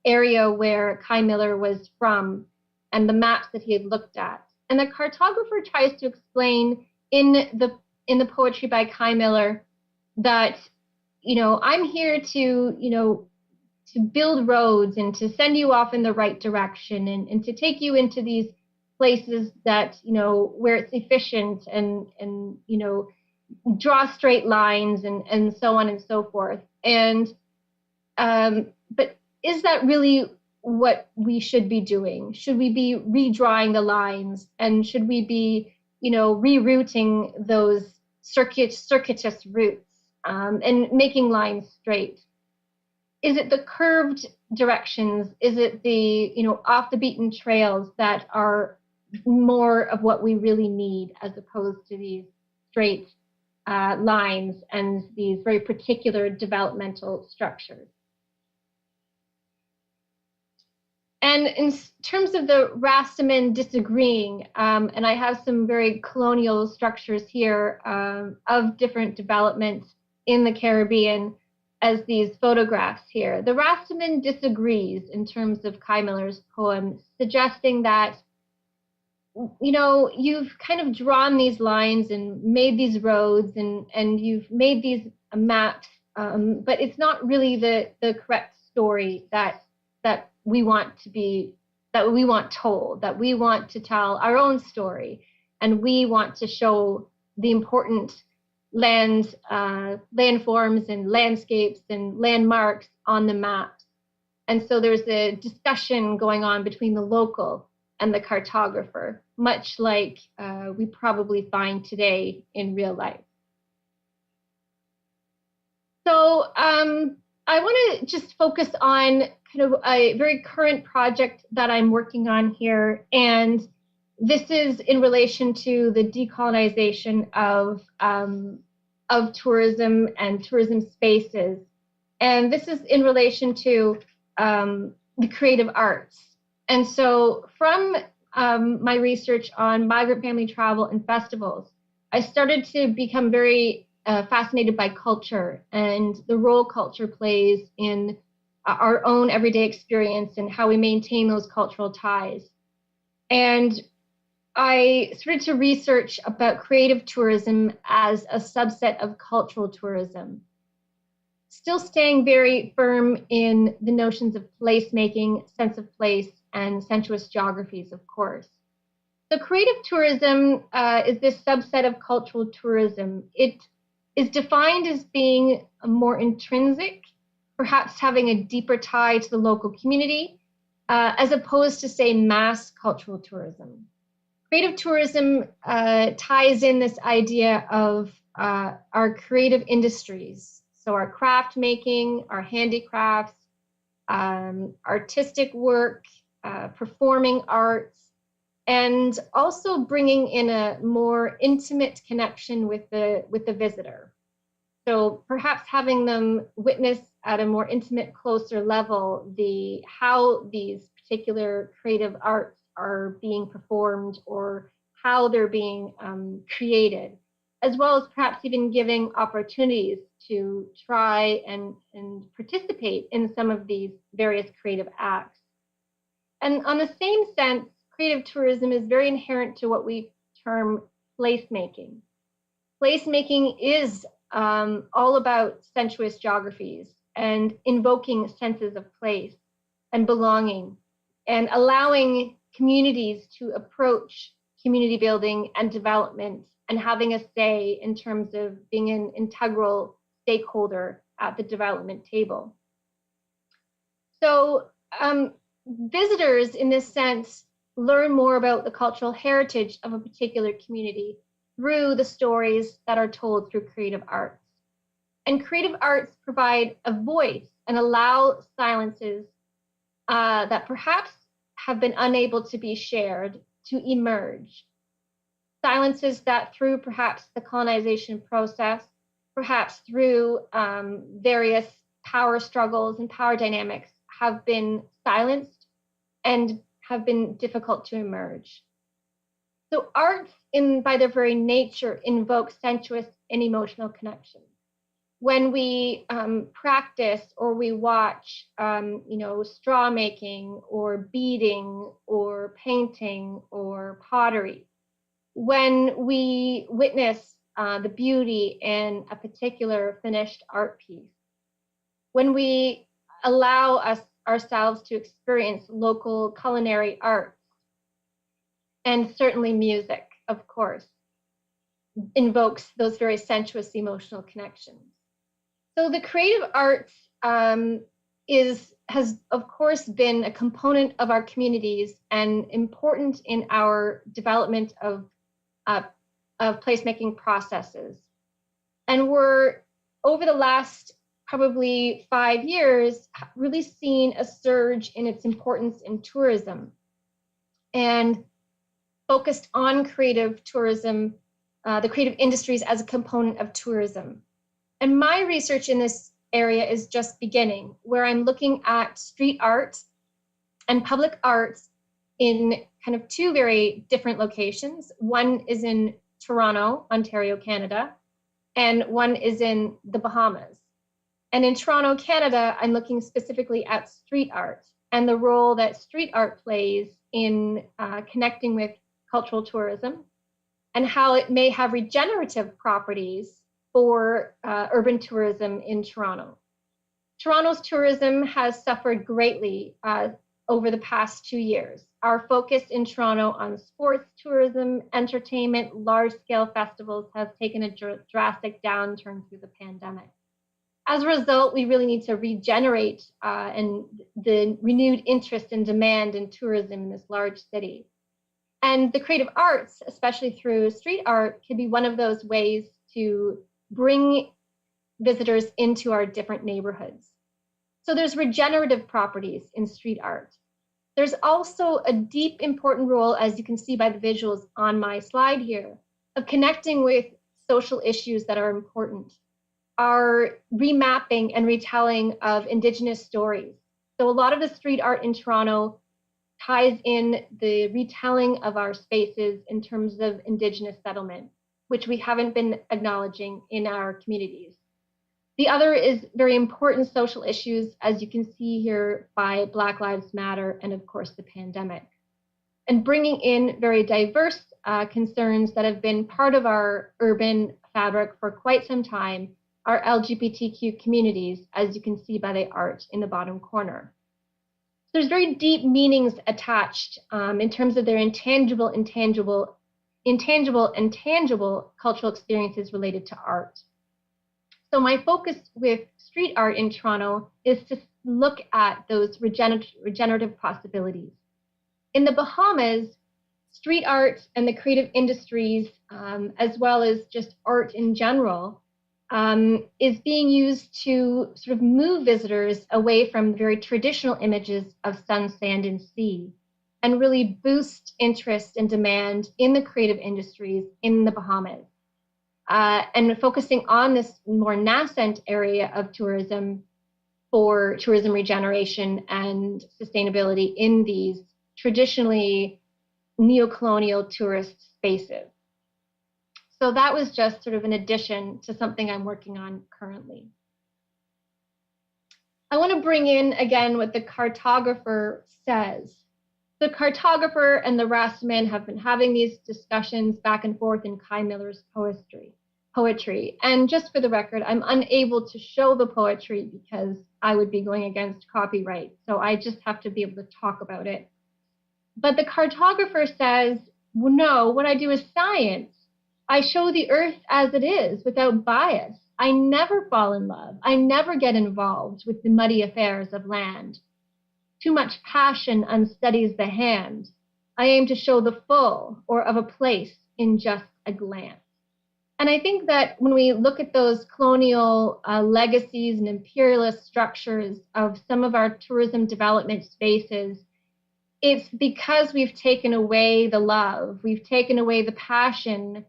area where Kye Miller was from, and the maps that he had looked at. And the cartographer tries to explain in the poetry by Kye Miller that, you know, I'm here to, you know, to build roads and to send you off in the right direction, and to take you into these places that, you know, where it's efficient and you know, draw straight lines and so on and so forth. And but is that really what we should be doing? Should we be redrawing the lines, and should we be, you know, rerouting those circuitous routes and making lines straight? Is it the curved directions? Is it the, you know, off the beaten trails that are more of what we really need, as opposed to these straight lines and these very particular developmental structures? And in terms of the Rastaman disagreeing, and I have some very colonial structures here of different developments, in the Caribbean as these photographs here. The Rastaman disagrees in terms of Kai Miller's poem, suggesting that, you know, you've kind of drawn these lines and made these roads and you've made these maps, but it's not really the correct story that we want to be, that we want told, that we want to tell our own story, and we want to show the important landforms and landscapes and landmarks on the maps. And so there's a discussion going on between the local and the cartographer, much like we probably find today in real life. So I want to just focus on kind of a very current project that I'm working on here, and this is in relation to the decolonization of tourism and tourism spaces. And this is in relation to the creative arts. And so from my research on migrant family travel and festivals, I started to become very fascinated by culture and the role culture plays in our own everyday experience and how we maintain those cultural ties. And I started to research about creative tourism as a subset of cultural tourism, still staying very firm in the notions of placemaking, sense of place, and sensuous geographies, of course. So creative tourism is this subset of cultural tourism. It is defined as being more intrinsic, perhaps having a deeper tie to the local community, as opposed to, say, mass cultural tourism. Creative tourism ties in this idea of our creative industries. So our craft making, our handicrafts, artistic work, performing arts, and also bringing in a more intimate connection with the visitor. So perhaps having them witness at a more intimate, closer level how these particular creative arts are being performed or how they're being created, as well as perhaps even giving opportunities to try and participate in some of these various creative acts. And on the same sense, creative tourism is very inherent to what we term placemaking. Placemaking is all about sensuous geographies and invoking senses of place and belonging and allowing communities to approach community building and development and having a say in terms of being an integral stakeholder at the development table. So visitors, in this sense, learn more about the cultural heritage of a particular community through the stories that are told through creative arts. And creative arts provide a voice and allow silences that perhaps have been unable to be shared to emerge. Silences that through perhaps the colonization process, perhaps through various power struggles and power dynamics have been silenced and have been difficult to emerge. So arts, by their very nature, invoke sensuous and emotional connections. When we practice or we watch, straw making or beading or painting or pottery, when we witness the beauty in a particular finished art piece, when we allow ourselves to experience local culinary arts, and certainly music, of course, invokes those very sensuous emotional connections. So the creative arts has of course been a component of our communities and important in our development of placemaking processes. And we're, over the last probably 5 years, really seen a surge in its importance in tourism and focused on creative tourism, the creative industries as a component of tourism. And my research in this area is just beginning, where I'm looking at street art and public arts in kind of two very different locations. One is in Toronto, Ontario, Canada, and one is in the Bahamas. And in Toronto, Canada, I'm looking specifically at street art and the role that street art plays in connecting with cultural tourism and how it may have regenerative properties for urban tourism in Toronto. Toronto's tourism has suffered greatly over the past 2 years. Our focus in Toronto on sports tourism, entertainment, large-scale festivals has taken a drastic downturn through the pandemic. As a result, we really need to regenerate and the renewed interest and demand in tourism in this large city. And the creative arts, especially through street art, can be one of those ways to bring visitors into our different neighborhoods. So there's regenerative properties in street art. There's also a deep, important role, as you can see by the visuals on my slide here, of connecting with social issues that are important. Our remapping and retelling of Indigenous stories. So a lot of the street art in Toronto ties in the retelling of our spaces in terms of Indigenous settlement, which we haven't been acknowledging in our communities. The other is very important social issues, as you can see here by Black Lives Matter and of course the pandemic. And bringing in very diverse concerns that have been part of our urban fabric for quite some time are LGBTQ communities, as you can see by the art in the bottom corner. There's very deep meanings attached in terms of their intangible and tangible cultural experiences related to art. So my focus with street art in Toronto is to look at those regenerative possibilities. In the Bahamas, street art and the creative industries, as well as just art in general, is being used to sort of move visitors away from very traditional images of sun, sand, and sea, and really boost interest and demand in the creative industries in the Bahamas. And focusing on this more nascent area of tourism for tourism regeneration and sustainability in these traditionally neo-colonial tourist spaces. So that was just sort of an addition to something I'm working on currently. I want to bring in again what the cartographer says. The cartographer and the Rastaman have been having these discussions back and forth in Kai Miller's poetry. And just for the record, I'm unable to show the poetry because I would be going against copyright. So I just have to be able to talk about it. But the cartographer says, well, no, what I do is science. I show the earth as it is without bias. I never fall in love. I never get involved with the muddy affairs of land. Too much passion unsteadies the hand. I aim to show the full or of a place in just a glance. And I think that when we look at those colonial legacies and imperialist structures of some of our tourism development spaces, it's because we've taken away the love, we've taken away the passion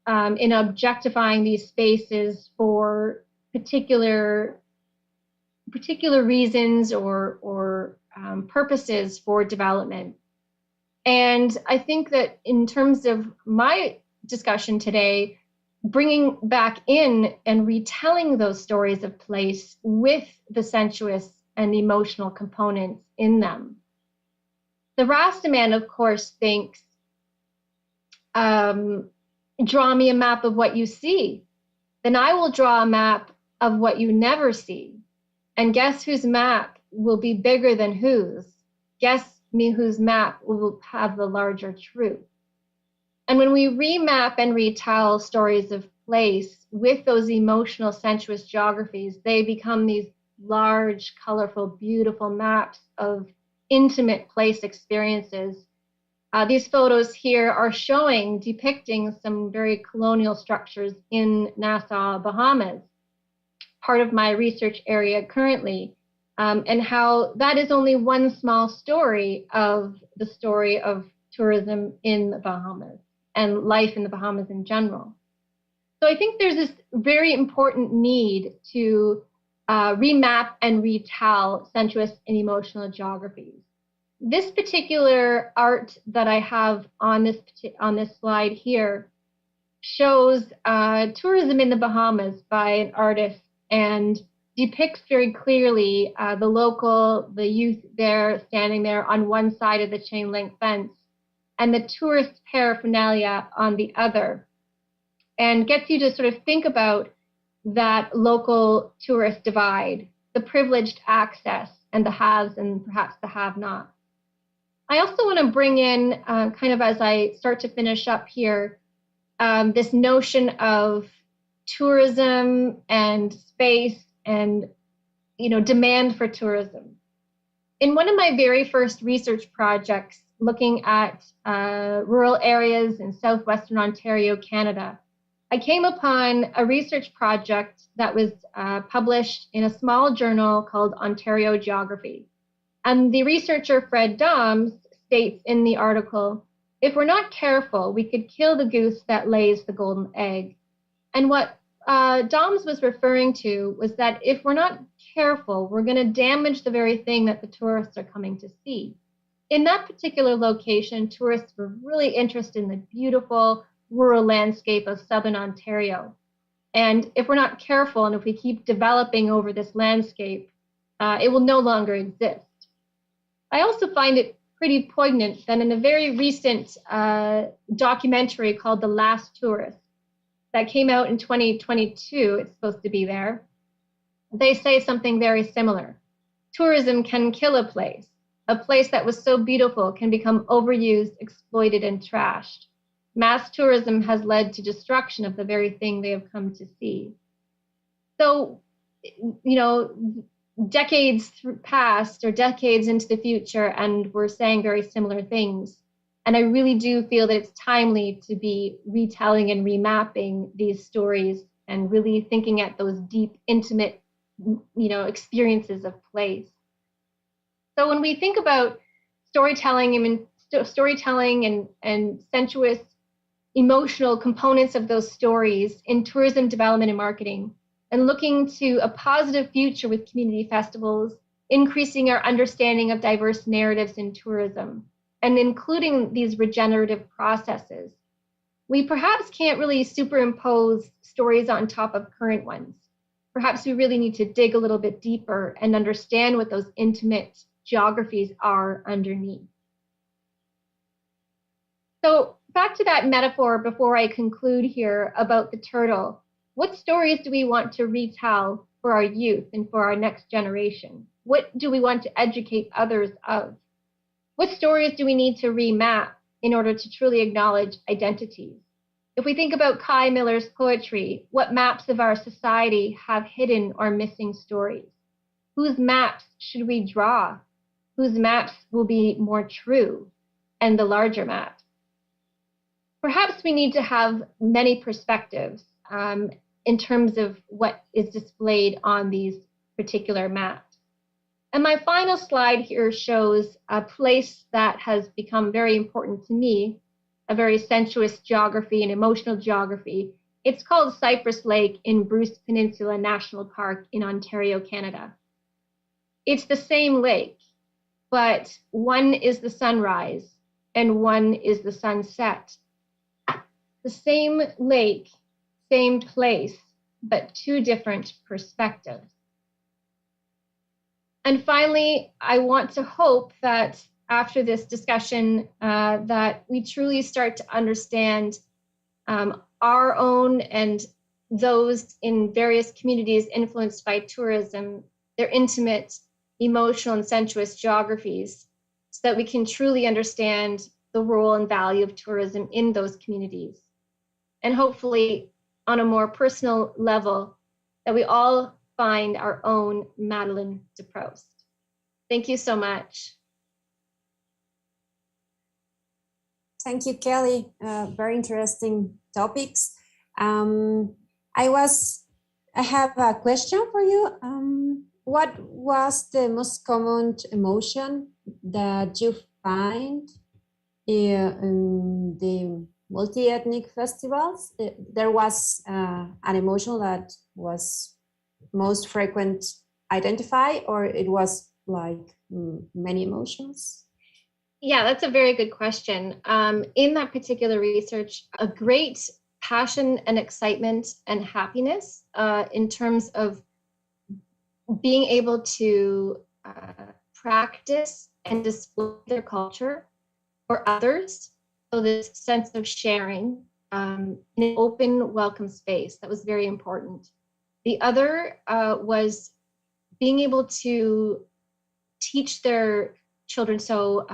in objectifying these spaces for particular reasons or purposes for development. And I think that in terms of my discussion today, bringing back in and retelling those stories of place with the sensuous and emotional components in them. The Rastaman, of course, thinks, draw me a map of what you see. Then I will draw a map of what you never see. And guess whose map will be bigger than whose? Guess me whose map will have the larger truth. And when we remap and retell stories of place with those emotional sensuous geographies, they become these large, colorful, beautiful maps of intimate place experiences. These photos here are depicting some very colonial structures in Nassau, Bahamas, part of my research area currently, and how that is only one small story of the story of tourism in the Bahamas and life in the Bahamas in general. So I think there's this very important need to remap and retell sensuous and emotional geographies. This particular art that I have on this slide here shows tourism in the Bahamas by an artist and depicts very clearly the youth there standing there on one side of the chain link fence and the tourist paraphernalia on the other, and gets you to sort of think about that local tourist divide, the privileged access and the haves and perhaps the have-nots. I also want to bring in, kind of as I start to finish up here, this notion of tourism and space and, demand for tourism. In one of my very first research projects looking at rural areas in southwestern Ontario, Canada, I came upon a research project that was published in a small journal called Ontario Geography. And the researcher, Fred Doms, states in the article, if we're not careful, we could kill the goose that lays the golden egg. And what Doms was referring to was that if we're not careful, we're going to damage the very thing that the tourists are coming to see. In that particular location, tourists were really interested in the beautiful rural landscape of southern Ontario. And if we're not careful and if we keep developing over this landscape, it will no longer exist. I also find it pretty poignant that in a very recent documentary called The Last Tourist that came out in 2022, it's supposed to be there, they say something very similar. Tourism can kill a place. A place that was so beautiful can become overused, exploited, and trashed. Mass tourism has led to destruction of the very thing they have come to see. So, decades past or decades into the future, and we're saying very similar things. And I really do feel that it's timely to be retelling and remapping these stories and really thinking at those deep, intimate, experiences of place. So when we think about storytelling and sensuous, emotional components of those stories in tourism development and marketing, and looking to a positive future with community festivals, increasing our understanding of diverse narratives in tourism, and including these regenerative processes, we perhaps can't really superimpose stories on top of current ones. Perhaps we really need to dig a little bit deeper and understand what those intimate geographies are underneath. So back to that metaphor before I conclude here about the turtle. What stories do we want to retell for our youth and for our next generation? What do we want to educate others of? What stories do we need to remap in order to truly acknowledge identities? If we think about Kai Miller's poetry, what maps of our society have hidden or missing stories? Whose maps should we draw? Whose maps will be more true and the larger map? Perhaps we need to have many perspectives in terms of what is displayed on these particular maps. And my final slide here shows a place that has become very important to me, a very sensuous geography and emotional geography. It's called Cypress Lake in Bruce Peninsula National Park in Ontario, Canada. It's the same lake, but one is the sunrise and one is the sunset. The same lake, same place, but two different perspectives. And finally, I want to hope that after this discussion, that we truly start to understand our own and those in various communities influenced by tourism, their intimate, emotional, and sensuous geographies, so that we can truly understand the role and value of tourism in those communities. And hopefully, on a more personal level, that we all find our own Madeleine de Proust. Thank you so much. Thank you, Kelly. Very interesting topics. I have a question for you. What was the most common emotion that you find in the multi-ethnic festivals? There was an emotion that was most frequent identify, or it was like many emotions? Yeah, that's a very good question. In that particular research, a great passion and excitement and happiness in terms of being able to practice and display their culture for others. So this sense of sharing in an open, welcome space, that was very important. The other was being able to teach their children. So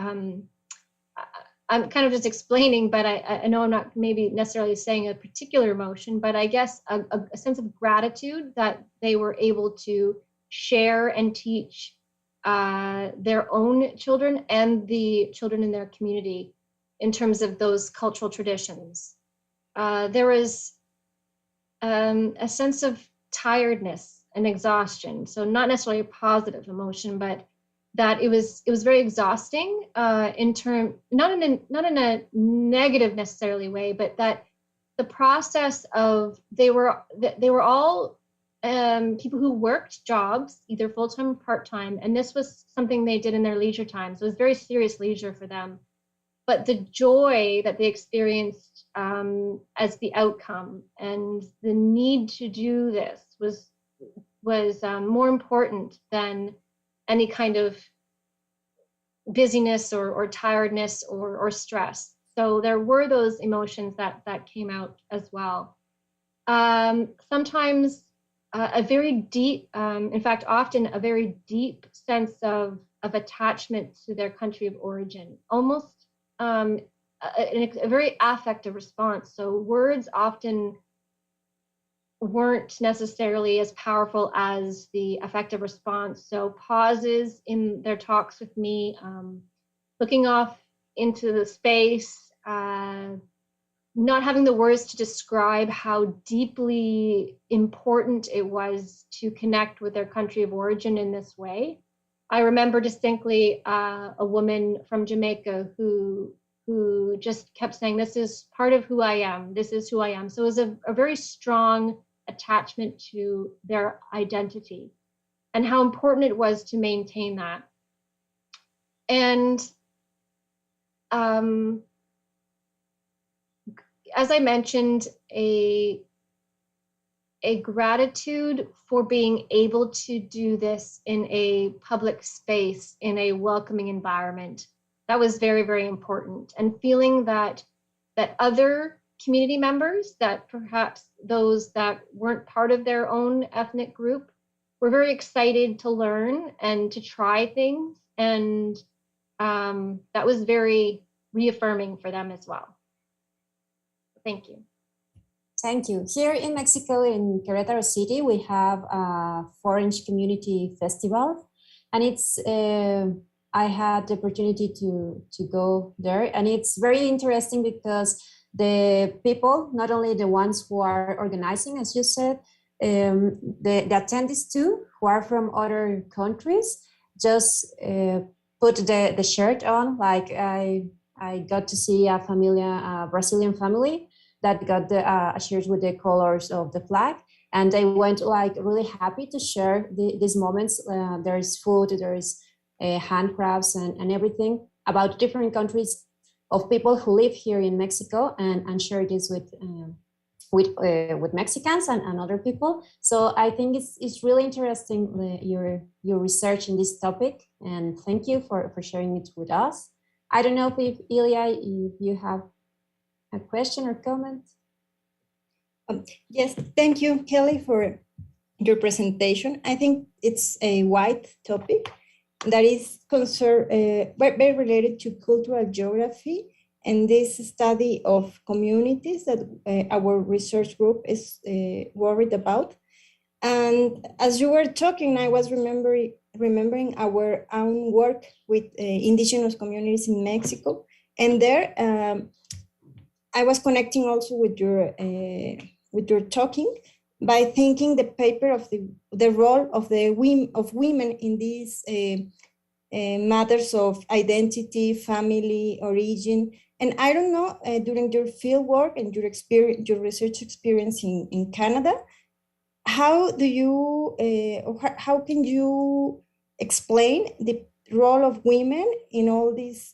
I'm kind of just explaining, but I know I'm not maybe necessarily saying a particular emotion, but I guess a sense of gratitude that they were able to share and teach their own children and the children in their community in terms of those cultural traditions. There was a sense of tiredness and exhaustion. So not necessarily a positive emotion, but that it was very exhausting in term, not in a negative necessarily way, but that the process of they were all people who worked jobs, either full-time or part-time, and this was something they did in their leisure time. So it was very serious leisure for them. But the joy that they experienced as the outcome and the need to do this was more important than any kind of busyness or tiredness or stress. So there were those emotions that came out as well. Sometimes a very deep, in fact, often a very deep sense of attachment to their country of origin, almost a very affective response. So words often weren't necessarily as powerful as the affective response. So pauses in their talks with me, looking off into the space, not having the words to describe how deeply important it was to connect with their country of origin in this way. I remember distinctly a woman from Jamaica who just kept saying, "This is part of who I am. This is who I am." So it was a very strong attachment to their identity and how important it was to maintain that. And as I mentioned, a gratitude for being able to do this in a public space, in a welcoming environment. That was very, very important. And feeling that other community members, that perhaps those that weren't part of their own ethnic group, were very excited to learn and to try things. And that was very reaffirming for them as well. Thank you. Thank you. Here in Mexico, in Querétaro City, we have a Foreign Community Festival, and it's I had the opportunity to go there, and it's very interesting because the people, not only the ones who are organizing, as you said, the attendees too, who are from other countries, just put the shirt on. Like I got to see a Brazilian family that got a shirt with the colors of the flag, and they went like really happy to share these moments. There's food, there's handcrafts and everything about different countries of people who live here in Mexico and share this with Mexicans and other people. So I think it's really interesting, your research in this topic, and thank you for sharing it with us. I don't know if Ilya, if you have a question or comment. Yes, thank you, Kelly, for your presentation. I think it's a wide topic that is very related to cultural geography and this study of communities that our research group is worried about. And as you were talking, I was remembering our own work with indigenous communities in Mexico. And there, I was connecting also with your talking by thinking the paper of the role of women in these matters of identity, family, origin. And I don't know, during your field work and your research experience in Canada, how can you explain the role of women in all these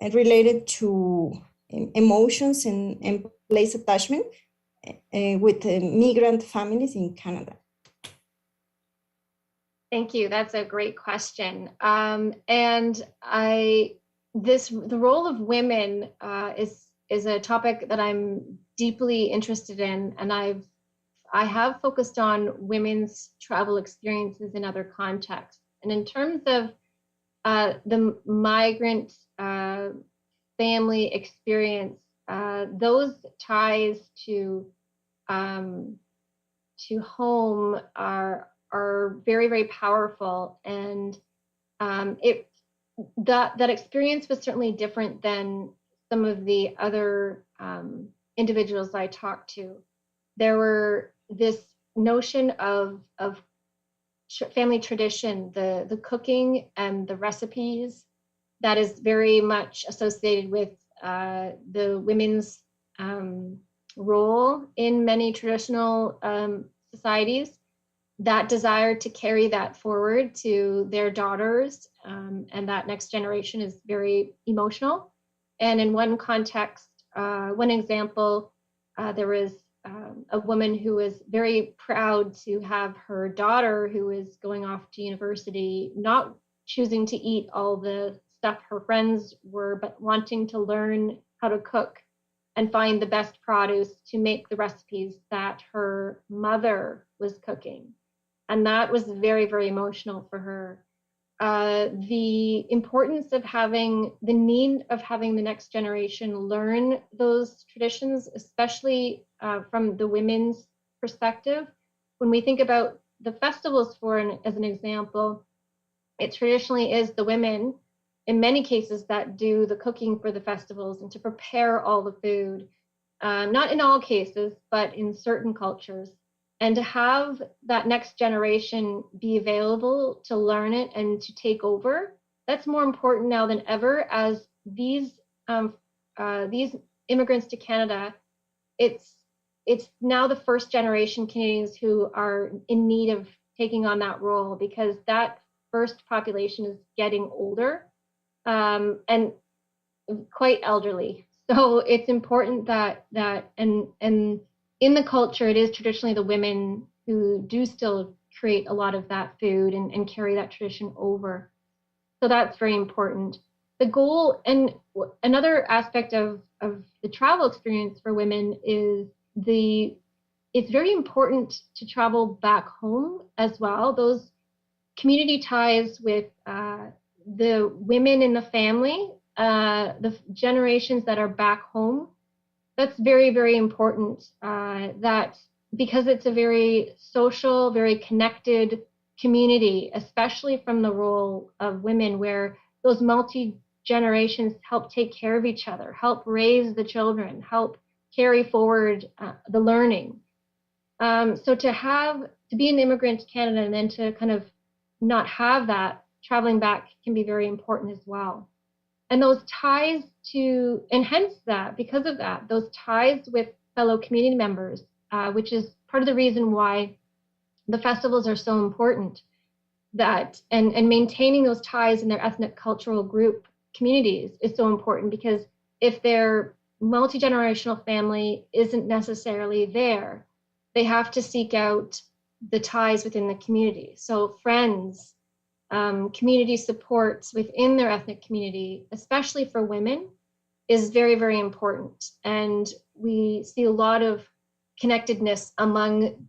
related to emotions and place attachment with migrant families in Canada? Thank you. That's a great question. And the role of women is a topic that I'm deeply interested in, and I have focused on women's travel experiences in other contexts. And in terms of the migrant family experience, those ties to home are very, very powerful, and that experience was certainly different than some of the other individuals I talked to. There were this notion of family tradition, the cooking and the recipes that is very much associated with the women's role in many traditional societies. That desire to carry that forward to their daughters and that next generation is very emotional. And in one context, one example, there was a woman who was very proud to have her daughter, who was going off to university, not choosing to eat all the stuff her friends were, but wanting to learn how to cook and find the best produce to make the recipes that her mother was cooking. And that was very, very emotional for her. The importance of the need of having the next generation learn those traditions, especially from the women's perspective. When we think about the festivals as an example, it traditionally is the women, in many cases, that do the cooking for the festivals and to prepare all the food. Not in all cases, but in certain cultures. And to have that next generation be available to learn it and to take over, that's more important now than ever, as these immigrants to Canada, it's now the first generation Canadians who are in need of taking on that role, because that first population is getting older and quite elderly. So it's important that and in the culture, it is traditionally the women who do still create a lot of that food and carry that tradition over. So that's very important. The goal, and another aspect of the travel experience for women is it's very important to travel back home as well. Those community ties with the women in the family, the generations that are back home, that's very, very important, that because it's a very social, very connected community, especially from the role of women, where those multi-generations help take care of each other, help raise the children, help carry forward the learning. So to be an immigrant to Canada and then to kind of not have that, traveling back can be very important as well. And those ties and hence that, because of that, those ties with fellow community members, which is part of the reason why the festivals are so important, that and maintaining those ties in their ethnic cultural group communities is so important, because if their multi-generational family isn't necessarily there, they have to seek out the ties within the community. So friends, community supports within their ethnic community, especially for women, is very, very important. And we see a lot of connectedness among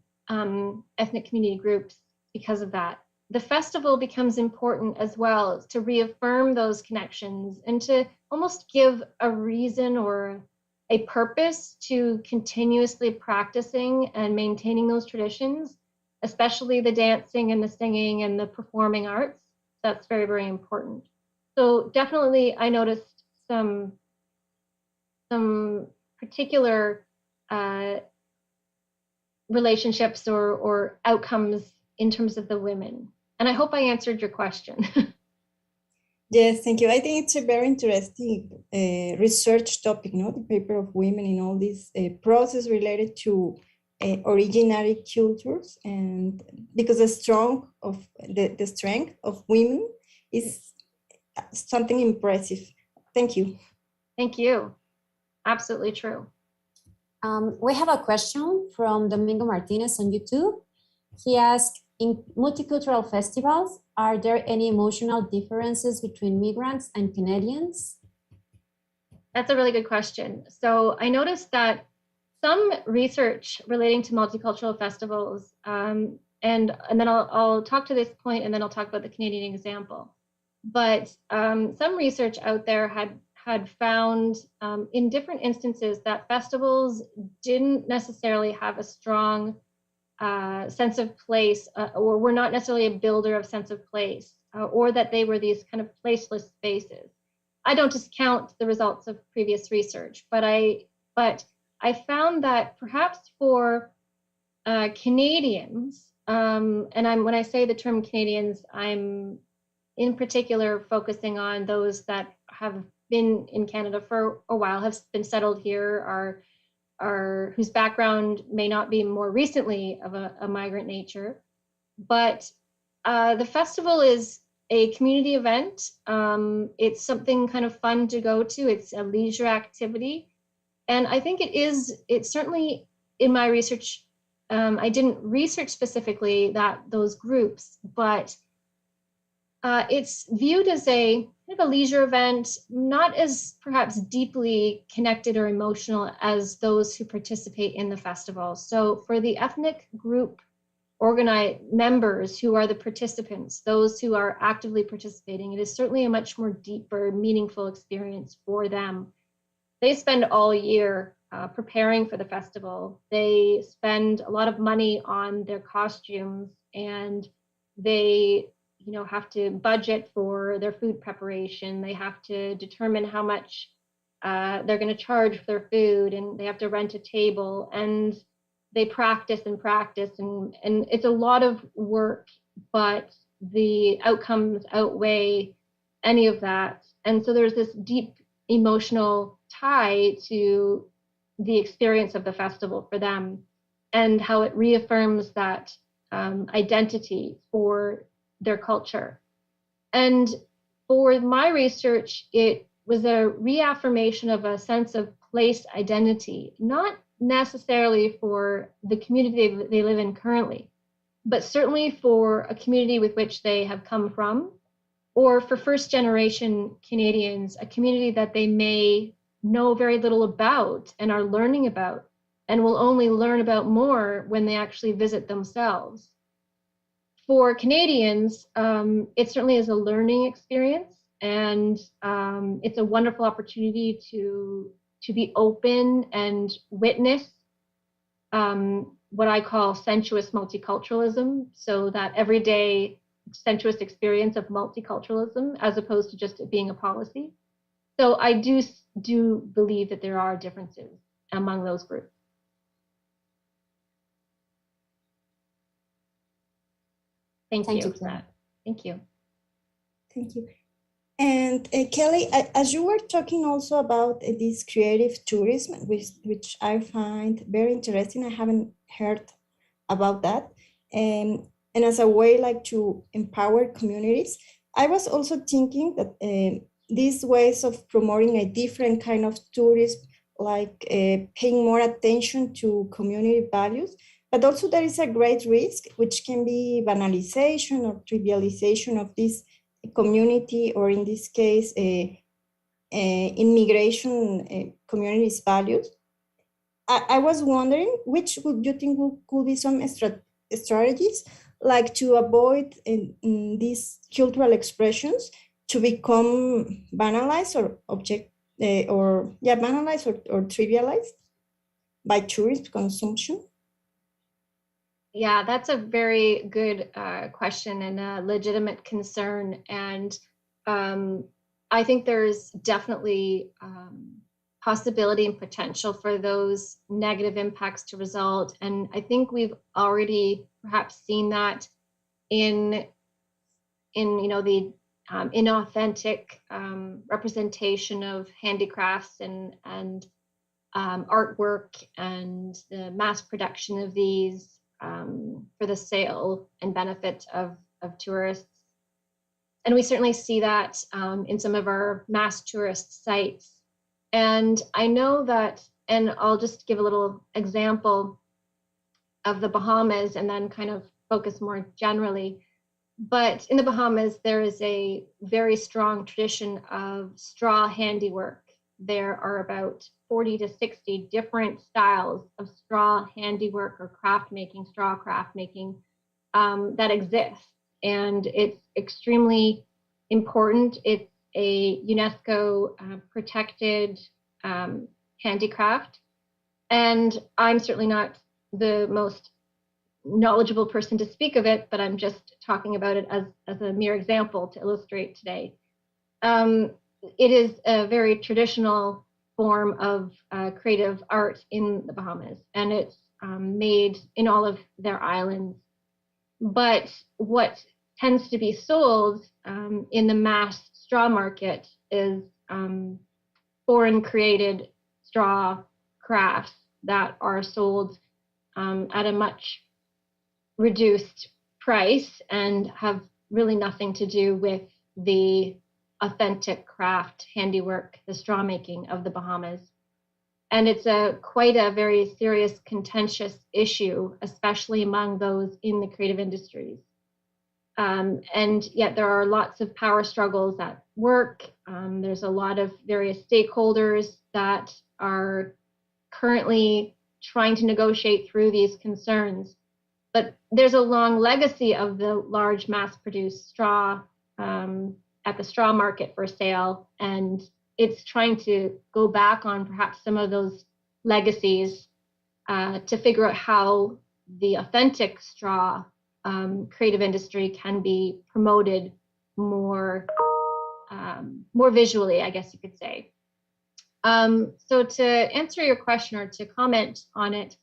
ethnic community groups because of that. The festival becomes important as well to reaffirm those connections and to almost give a reason or a purpose to continuously practicing and maintaining those traditions, especially the dancing and the singing and the performing arts. That's very, very important. So definitely I noticed some particular relationships or outcomes in terms of the women. And I hope I answered your question. Yes, thank you. I think it's a very interesting research topic, no? The paper of women in all this process related to originary cultures, and because the strength of women is something impressive. Thank you. Thank you. Absolutely true. We have a question from Domingo Martinez on YouTube. He asked, in multicultural festivals, are there any emotional differences between migrants and Canadians? That's a really good question. So I noticed that some research relating to multicultural festivals, and then I'll talk to this point, and then I'll talk about the Canadian example. But some research out there had found in different instances that festivals didn't necessarily have a strong sense of place, or were not necessarily a builder of sense of place, or that they were these kind of placeless spaces. I don't discount the results of previous research, but I found that perhaps for Canadians, and when I say the term Canadians, I'm in particular focusing on those that have been in Canada for a while, have been settled here, are whose background may not be more recently of a migrant nature. But the festival is a community event. It's something kind of fun to go to. It's a leisure activity. And I think it's certainly in my research, I didn't research specifically those groups, but it's viewed as a kind of a leisure event, not as perhaps deeply connected or emotional as those who participate in the festival. So for the ethnic group members who are the participants, those who are actively participating, it is certainly a much more deeper, meaningful experience for them. They spend all year preparing for the festival. They spend a lot of money on their costumes, and they have to budget for their food preparation. They have to determine how much they're going to charge for their food, and they have to rent a table, and they practice, and it's a lot of work, but the outcomes outweigh any of that. And so there's this deep emotional tie to the experience of the festival for them, and how it reaffirms that identity for their culture. And for my research, it was a reaffirmation of a sense of place identity, not necessarily for the community they live in currently, but certainly for a community with which they have come from, or for first generation Canadians, a community that they may know very little about and are learning about, and will only learn about more when they actually visit themselves. For Canadians, it certainly is a learning experience, and it's a wonderful opportunity to be open and witness what I call sensuous multiculturalism, so that everyday sensuous experience of multiculturalism, as opposed to just it being a policy. So I do believe that there are differences among those groups. Thank you for that. Thank you. Thank you. And Kelly, as you were talking also about this creative tourism, which I find very interesting. I haven't heard about that. And as a way like to empower communities, I was also thinking that these ways of promoting a different kind of tourism, like paying more attention to community values, but also there is a great risk, which can be banalization or trivialization of this community, or in this case, immigration communities' values. I was wondering, which would you think could be some strategies, like to avoid in these cultural expressions to become banalized or banalized or trivialized by tourist consumption? Yeah, that's a very good question and a legitimate concern. And I think there's definitely possibility and potential for those negative impacts to result. And I think we've already perhaps seen that in the inauthentic representation of handicrafts and artwork, and the mass production of these for the sale and benefit of tourists. And we certainly see that in some of our mass tourist sites. And I know that And I'll just give a little example of the Bahamas and then kind of focus more generally. But in the Bahamas, there is a very strong tradition of straw handiwork. There are about 40 to 60 different styles of straw handiwork or craft making, straw craft making that exist. And it's extremely important. It's a UNESCO protected handicraft. And I'm certainly not the most knowledgeable person to speak of it, but I'm just talking about it as a mere example to illustrate today. It is a very traditional form of creative art in the Bahamas, and it's made in all of their islands. But what tends to be sold in the mass straw market is foreign created straw crafts that are sold at a much reduced price and have really nothing to do with the authentic craft handiwork, the straw making of the Bahamas. And it's quite a very serious, contentious issue, especially among those in the creative industries. And yet there are lots of power struggles at work. There's a lot of various stakeholders that are currently trying to negotiate through these concerns. But there's a long legacy of the large mass-produced straw at the straw market for sale, and it's trying to go back on perhaps some of those legacies to figure out how the authentic straw creative industry can be promoted more visually, I guess you could say. So to answer your question or to comment on it,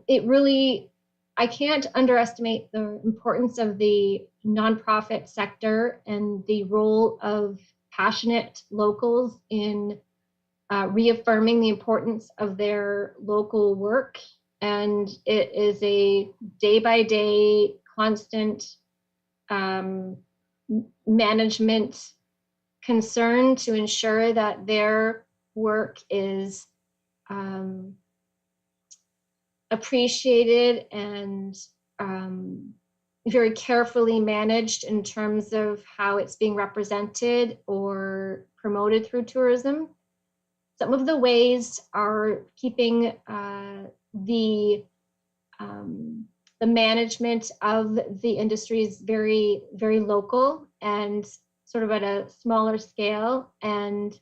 it really, I can't underestimate the importance of the nonprofit sector and the role of passionate locals in reaffirming the importance of their local work. And it is a day-by-day constant management concern to ensure that their work is appreciated and very carefully managed in terms of how it's being represented or promoted through tourism. Some of the ways are keeping the management of the industries very, very local and sort of at a smaller scale, and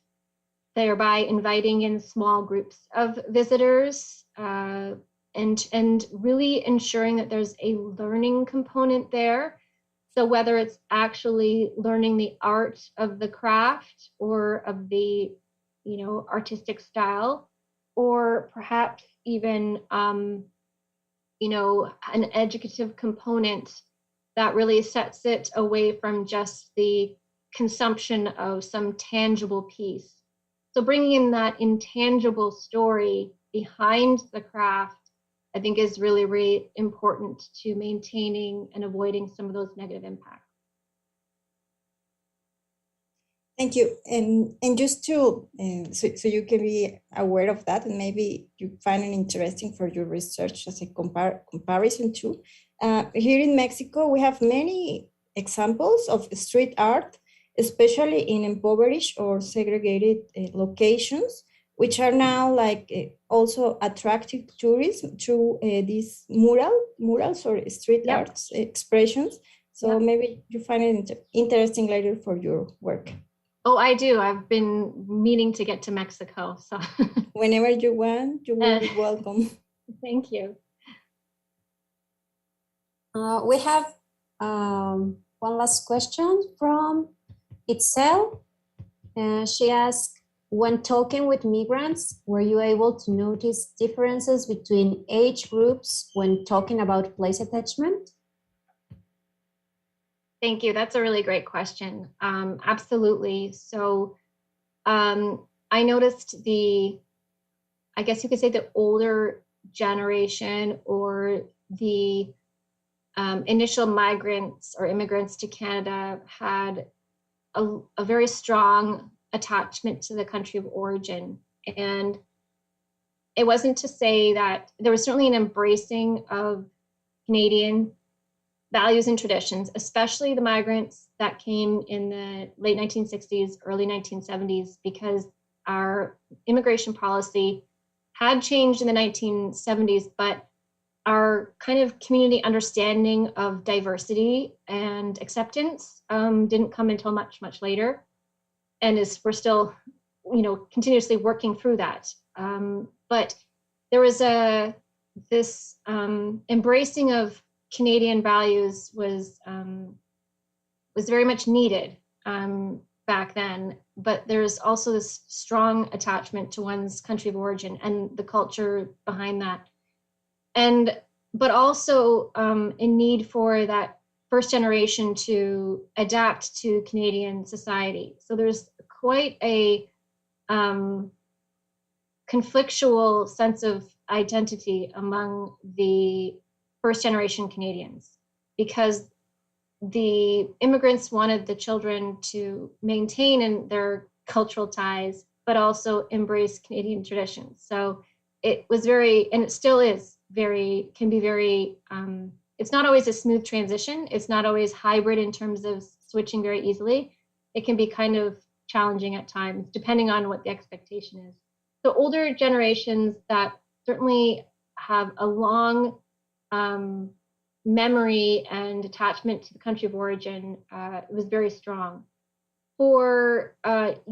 thereby inviting in small groups of visitors and really ensuring that there's a learning component there. So whether it's actually learning the art of the craft or of the, artistic style, or perhaps even, an educative component that really sets it away from just the consumption of some tangible piece. So bringing in that intangible story behind the craft, I think, is really, really important to maintaining and avoiding some of those negative impacts. Thank you. And just to, so you can be aware of that, and maybe you find it interesting for your research as a comparison too. Here in Mexico, we have many examples of street art, especially in impoverished or segregated locations, which are now also attracting tourism through these murals or street arts expressions. So maybe you find it interesting later for your work. Oh, I do. I've been meaning to get to Mexico. So whenever you want, you will be welcome. Thank you. We have one last question from Itzel. She asked, when talking with migrants, were you able to notice differences between age groups when talking about place attachment? Thank you. That's a really great question. Absolutely. So I noticed I guess you could say the older generation or the initial migrants or immigrants to Canada had a very strong attachment to the country of origin. And it wasn't to say that there was certainly an embracing of Canadian values and traditions, especially the migrants that came in the late 1960s, early 1970s, because our immigration policy had changed in the 1970s, but our kind of community understanding of diversity and acceptance didn't come until much, much later. And we're still, continuously working through that. But there was this embracing of Canadian values was very much needed back then, but there's also this strong attachment to one's country of origin and the culture behind that. But also a need for that first generation to adapt to Canadian society. So there's quite a conflictual sense of identity among the first generation Canadians, because the immigrants wanted the children to maintain their cultural ties, but also embrace Canadian traditions. So it was and it still is can be very, it's not always a smooth transition. It's not always hybrid in terms of switching very easily. It can be kind of challenging at times, depending on what the expectation is. So older generations that certainly have a long memory and attachment to the country of origin was very strong. For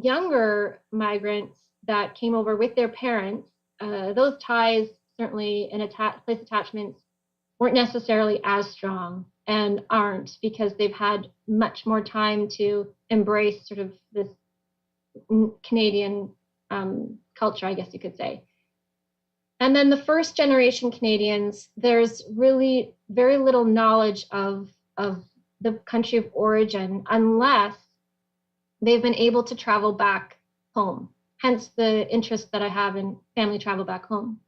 younger migrants that came over with their parents, those ties certainly and place attachments weren't necessarily as strong and aren't, because they've had much more time to embrace sort of this Canadian culture, I guess you could say. And then the first generation Canadians, there's really very little knowledge of the country of origin unless they've been able to travel back home, hence the interest that I have in family travel back home.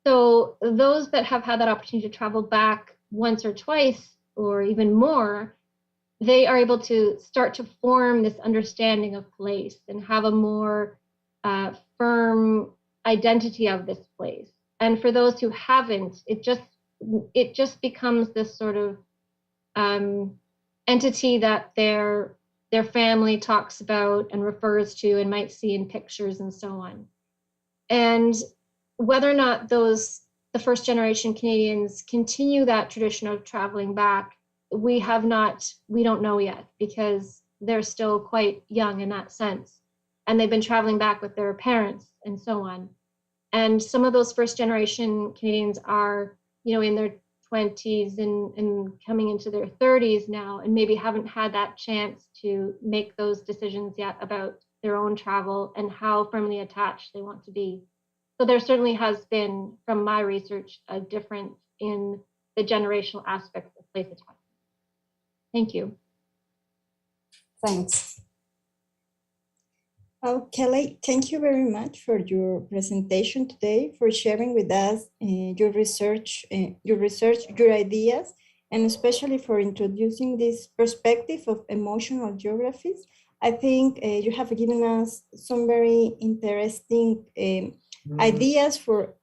So those that have had that opportunity to travel back once or twice or even more, they are able to start to form this understanding of place and have a more firm identity of this place. And for those who haven't, it just becomes this sort of entity that their family talks about and refers to and might see in pictures and so on. And whether or not the first generation Canadians continue that tradition of traveling back, we don't know yet, because they're still quite young in that sense. And they've been traveling back with their parents and so on. And some of those first generation Canadians are, in their 20s and coming into their 30s now, and maybe haven't had that chance to make those decisions yet about their own travel and how firmly attached they want to be. So there certainly has been, from my research, a difference in the generational aspects of place attachment. Thank you. Thanks. Well, Kelly, thank you very much for your presentation today, for sharing with us your research, your ideas, and especially for introducing this perspective of emotional geographies. I think you have given us some very interesting ideas for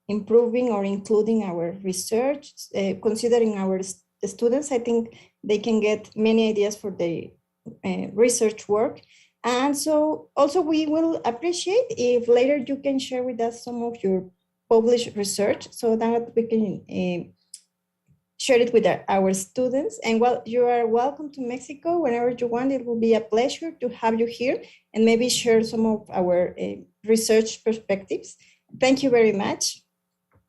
improving or including our research, considering our students. I think they can get many ideas for the research work. And so also we will appreciate if later you can share with us some of your published research so that we can share it with our students. And well, you are welcome to Mexico whenever you want. It will be a pleasure to have you here and maybe share some of our research perspectives. Thank you very much.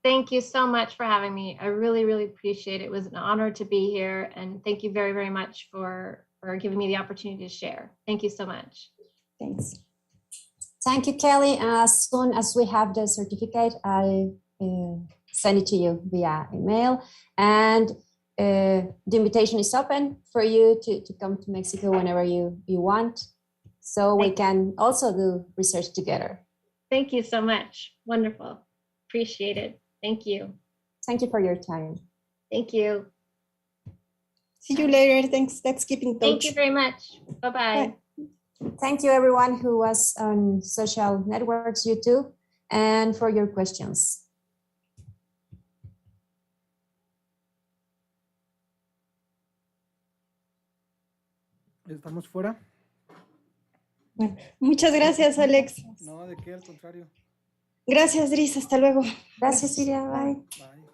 Thank you so much for having me. I really, really appreciate it. It was an honor to be here. And thank you very, very much for giving me the opportunity to share. Thank you so much. Thanks. Thank you, Kelly. As soon as we have the certificate, I send it to you via email. And the invitation is open for you to come to Mexico whenever you want. So we can also do research together. Thank you so much. Wonderful. Appreciate it. Thank you. Thank you for your time. Thank you. See you later. Thanks. Let's keep in touch. Thank you very much. Bye-bye. Thank you, everyone who was on social networks, YouTube. and for your questions. ¿Estamos fuera? Bueno, muchas gracias, Alex. No, ¿de qué? Al contrario. Gracias, Dris. Hasta luego. Gracias, Siria. Bye. Bye.